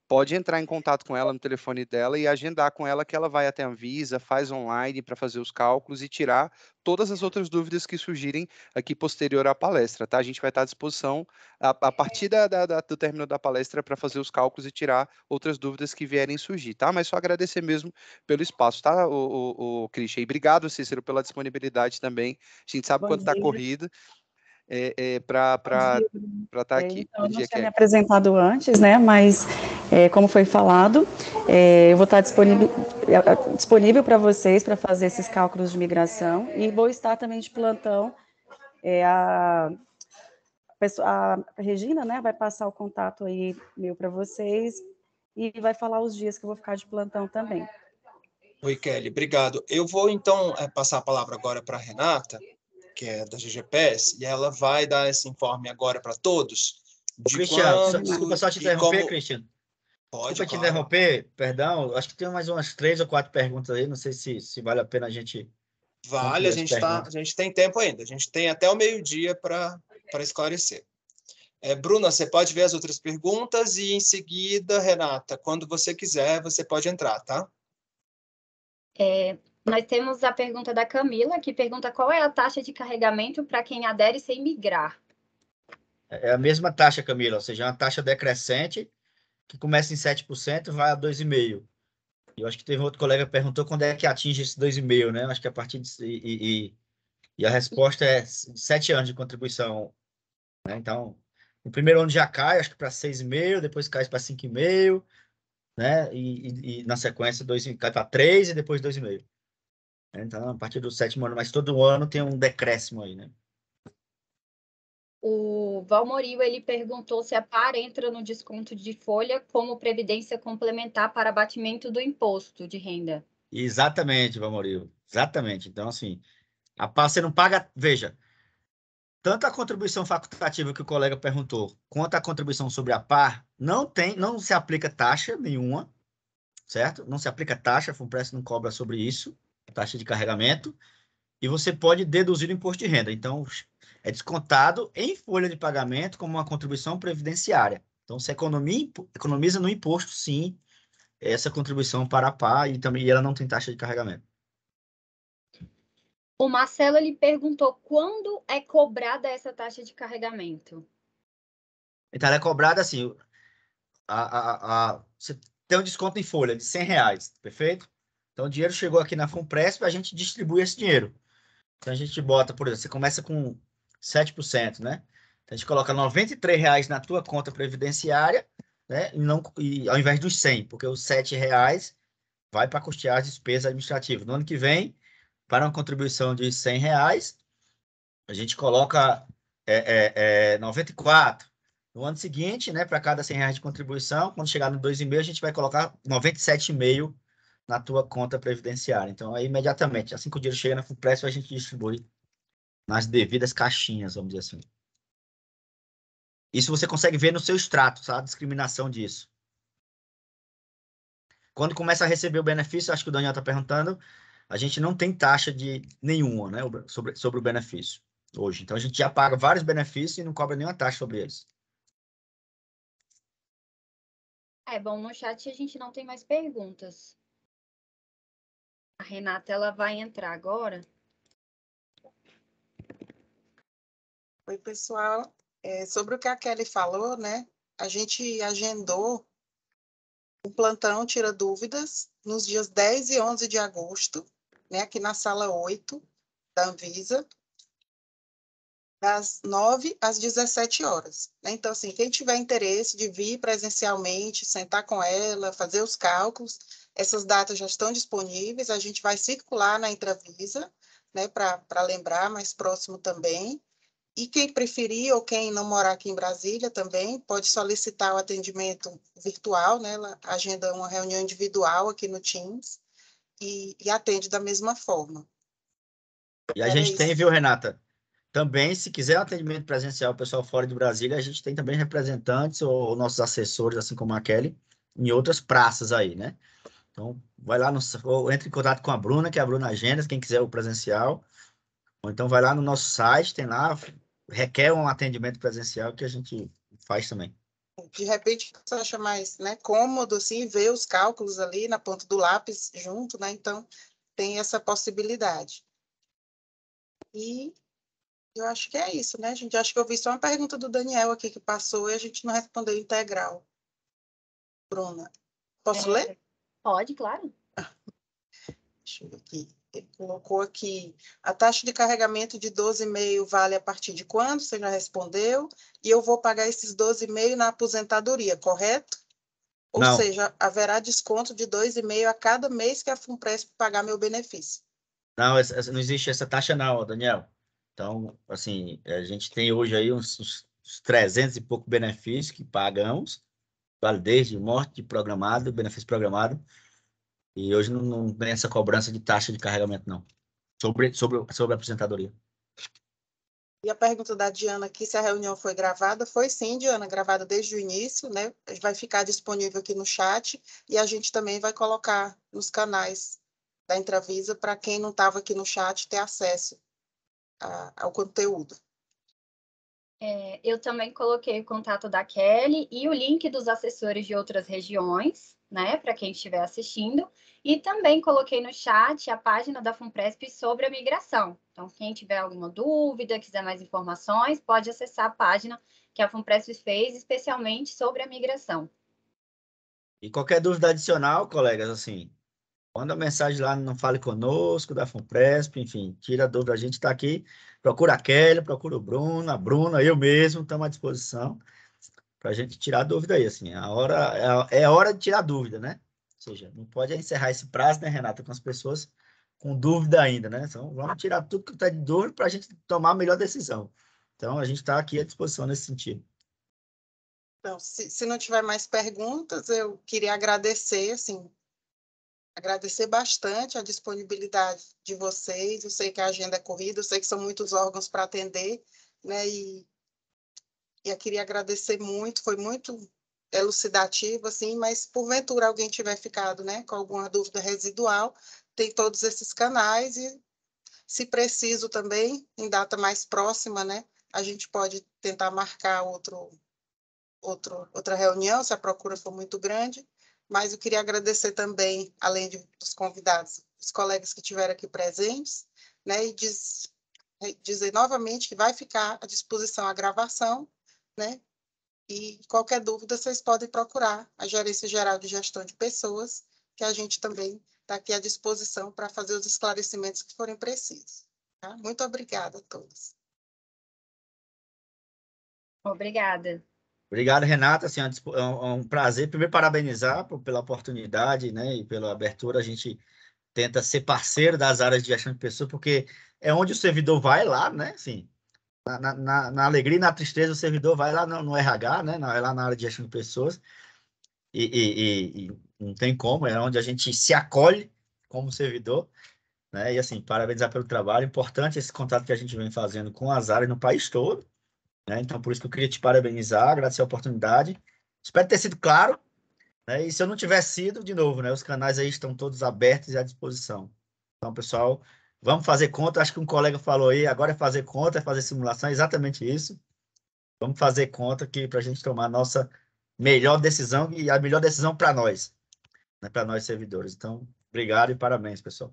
Pode entrar em contato com ela no telefone dela e agendar com ela que ela vai até a Anvisa, faz online para fazer os cálculos e tirar todas as outras dúvidas que surgirem aqui posterior à palestra, tá? A gente vai estar à disposição a partir do término da palestra para fazer os cálculos e tirar outras dúvidas que vierem surgir, tá? Mas só agradecer mesmo pelo espaço, tá, o Christian? E obrigado, Cícero, pela disponibilidade também. A gente sabe quanto está corrido para estar aqui. Então, eu não tinha me apresentado antes, né? Mas, como foi falado, eu vou estar disponível para vocês para fazer esses cálculos de migração e vou estar também de plantão. A Regina, né, vai passar o contato aí meu para vocês e vai falar os dias que eu vou ficar de plantão também. Oi, Kelly, obrigado. Eu vou, então, passar a palavra agora para a Renata, que é da GGPS, e ela vai dar esse informe agora para todos. Christian, desculpa só te interromper, Christian. Pode, desculpa te interromper, perdão. Acho que tem mais umas 3 ou 4 perguntas aí, não sei se vale a pena a gente... Vale, a gente tem tempo ainda. A gente tem até o meio-dia para esclarecer. Bruna, você pode ver as outras perguntas e, em seguida, Renata, quando você quiser, você pode entrar, tá? Nós temos a pergunta da Camila, que pergunta qual é a taxa de carregamento para quem adere sem migrar. É a mesma taxa, Camila, ou seja, é uma taxa decrescente que começa em 7% e vai a 2,5%. Eu acho que teve outro colega que perguntou quando é que atinge esse 2,5%, né? Acho que a partir de... E a resposta é 7 anos de contribuição, né? Então, no primeiro ano já cai, acho que para 6,5, depois cai para 5,5, né? E na sequência cai para 3 e depois 2,5. Então, a partir do 7º ano, mas todo ano tem um decréscimo aí, né? O Valmorio, ele perguntou se a PAR entra no desconto de folha como previdência complementar para abatimento do imposto de renda. Exatamente, Valmorio. Exatamente. Então, assim, a PAR você não paga... Veja, tanto a contribuição facultativa que o colega perguntou, quanto a contribuição sobre a PAR, não se aplica taxa nenhuma, certo? Não se aplica taxa, a FUNPRESP não cobra sobre isso, taxa de carregamento, e você pode deduzir o imposto de renda. Então, é descontado em folha de pagamento como uma contribuição previdenciária. Então, você economiza no imposto, sim, essa contribuição para a PAR e também ela não tem taxa de carregamento. O Marcelo, ele perguntou quando é cobrada essa taxa de carregamento. Então, ela é cobrada assim, você tem um desconto em folha de R$100, perfeito? Então, o dinheiro chegou aqui na FUNPRESP, a gente distribui esse dinheiro. Então, a gente bota, por exemplo, você começa com 7%, né? Então, a gente coloca R$93 na tua conta previdenciária, né? E ao invés dos 100, porque os R$7 vai para custear as despesas administrativas. No ano que vem, para uma contribuição de R$100, a gente coloca 94. No ano seguinte, né, para cada R$100 de contribuição, quando chegar no 2,5, a gente vai colocar 97,5 na tua conta previdenciária. Então, aí, imediatamente, assim que o dinheiro chega na FUNPRESP, a gente distribui nas devidas caixinhas, vamos dizer assim. Isso você consegue ver no seu extrato, tá? A discriminação disso. Quando começa a receber o benefício, acho que o Daniel está perguntando, a gente não tem taxa nenhuma, né, sobre o benefício hoje. Então, a gente já paga vários benefícios e não cobra nenhuma taxa sobre eles. Bom, no chat a gente não tem mais perguntas. A Renata, ela vai entrar agora. Oi, pessoal. Sobre o que a Kelly falou, né? A gente agendou um plantão Tira Dúvidas nos dias 10 e 11 de agosto, né? Aqui na sala 8 da Anvisa, das 9 às 17 horas. Né? Então, assim, quem tiver interesse de vir presencialmente, sentar com ela, fazer os cálculos, essas datas já estão disponíveis, a gente vai circular na Intravisa, né, para lembrar, mais próximo também. E quem preferir ou quem não morar aqui em Brasília também pode solicitar o atendimento virtual, né? Ela agenda uma reunião individual aqui no Teams e atende da mesma forma. E a gente tem, viu, Renata? Também, se quiser atendimento presencial, o pessoal fora de Brasília, a gente tem também representantes ou nossos assessores, assim como a Kelly, em outras praças aí, né? Então, vai lá, ou entre em contato com a Bruna, que é a Bruna Agendas, quem quiser o presencial. Ou então vai lá no nosso site, tem lá, requer um atendimento presencial que a gente faz também. De repente, você acha mais, né, cômodo, assim, ver os cálculos ali na ponta do lápis junto, né? Então, tem essa possibilidade. E eu acho que é isso, né, gente? Acho que eu vi só uma pergunta do Daniel aqui que passou e a gente não respondeu integral. Bruna, posso ler? Pode, claro. Deixa eu ver aqui. Ele colocou aqui, a taxa de carregamento de 12,5 vale a partir de quando? Você já respondeu. E eu vou pagar esses 12,5 na aposentadoria, correto? Ou Não. seja, haverá desconto de 2,5 a cada mês que a FUNPRESP pagar meu benefício. Não, não existe essa taxa não, Daniel. Então, assim, a gente tem hoje aí uns 300 e pouco benefícios que pagamos, vale desde morte programado, benefício programado, e hoje não tem essa cobrança de taxa de carregamento, não, sobre a aposentadoria. E a pergunta da Diana aqui, se a reunião foi gravada, foi sim, Diana, gravada desde o início, né? Vai ficar disponível aqui no chat e a gente também vai colocar nos canais da Intravisa para quem não estava aqui no chat ter acesso ao conteúdo. Eu também coloquei o contato da Kelly e o link dos assessores de outras regiões, né, para quem estiver assistindo. E também coloquei no chat a página da FUNPRESP sobre a migração. Então, quem tiver alguma dúvida, quiser mais informações, pode acessar a página que a FUNPRESP fez especialmente sobre a migração. E qualquer dúvida adicional, colegas, assim, Manda mensagem lá, não fale conosco, da FUNPRESP, enfim, tira a dúvida, a gente está aqui. Procura a Kelly, procura o Bruno, a Bruna, eu mesmo, estamos à disposição para a gente tirar a dúvida aí, assim, é a hora de tirar a dúvida, né? Ou seja, não pode encerrar esse prazo, né, Renata, com as pessoas com dúvida ainda, né? Então, vamos tirar tudo que está de dúvida para a gente tomar a melhor decisão. Então, a gente está aqui à disposição nesse sentido. Então, se não tiver mais perguntas, eu queria agradecer, assim, agradecer bastante a disponibilidade de vocês. Eu sei que a agenda é corrida, eu sei que são muitos órgãos para atender, né? E eu queria agradecer muito, foi muito elucidativo, assim, mas porventura alguém tiver ficado, né, com alguma dúvida residual, tem todos esses canais e, se preciso também, em data mais próxima, né, a gente pode tentar marcar outra reunião, se a procura for muito grande, mas eu queria agradecer também, além dos convidados, os colegas que estiveram aqui presentes, né, e dizer novamente que vai ficar à disposição a gravação, né, e qualquer dúvida vocês podem procurar a Gerência Geral de Gestão de Pessoas, que a gente também está aqui à disposição para fazer os esclarecimentos que forem precisos. Tá? Muito obrigada a todos. Obrigada. Obrigado, Renata. Assim, é um prazer. Primeiro, parabenizar pela oportunidade, né, e pela abertura. A gente tenta ser parceiro das áreas de gestão de pessoas, porque é onde o servidor vai lá, né? Assim, na alegria e na tristeza, o servidor vai lá no RH, né? Lá na área de gestão de pessoas. E não tem como, é onde a gente se acolhe como servidor, né? E assim, parabenizar pelo trabalho. Importante esse contato que a gente vem fazendo com as áreas no país todo, né? Então, por isso que eu queria te parabenizar, agradecer a oportunidade. Espero ter sido claro, né? E se eu não tiver sido, de novo, né? Os canais aí estão todos abertos e à disposição. Então, pessoal, vamos fazer conta. Acho que um colega falou aí, agora é fazer conta, é fazer simulação, é exatamente isso. Vamos fazer conta que para a gente tomar a nossa melhor decisão e a melhor decisão para nós, né? Para nós servidores. Então, obrigado e parabéns, pessoal.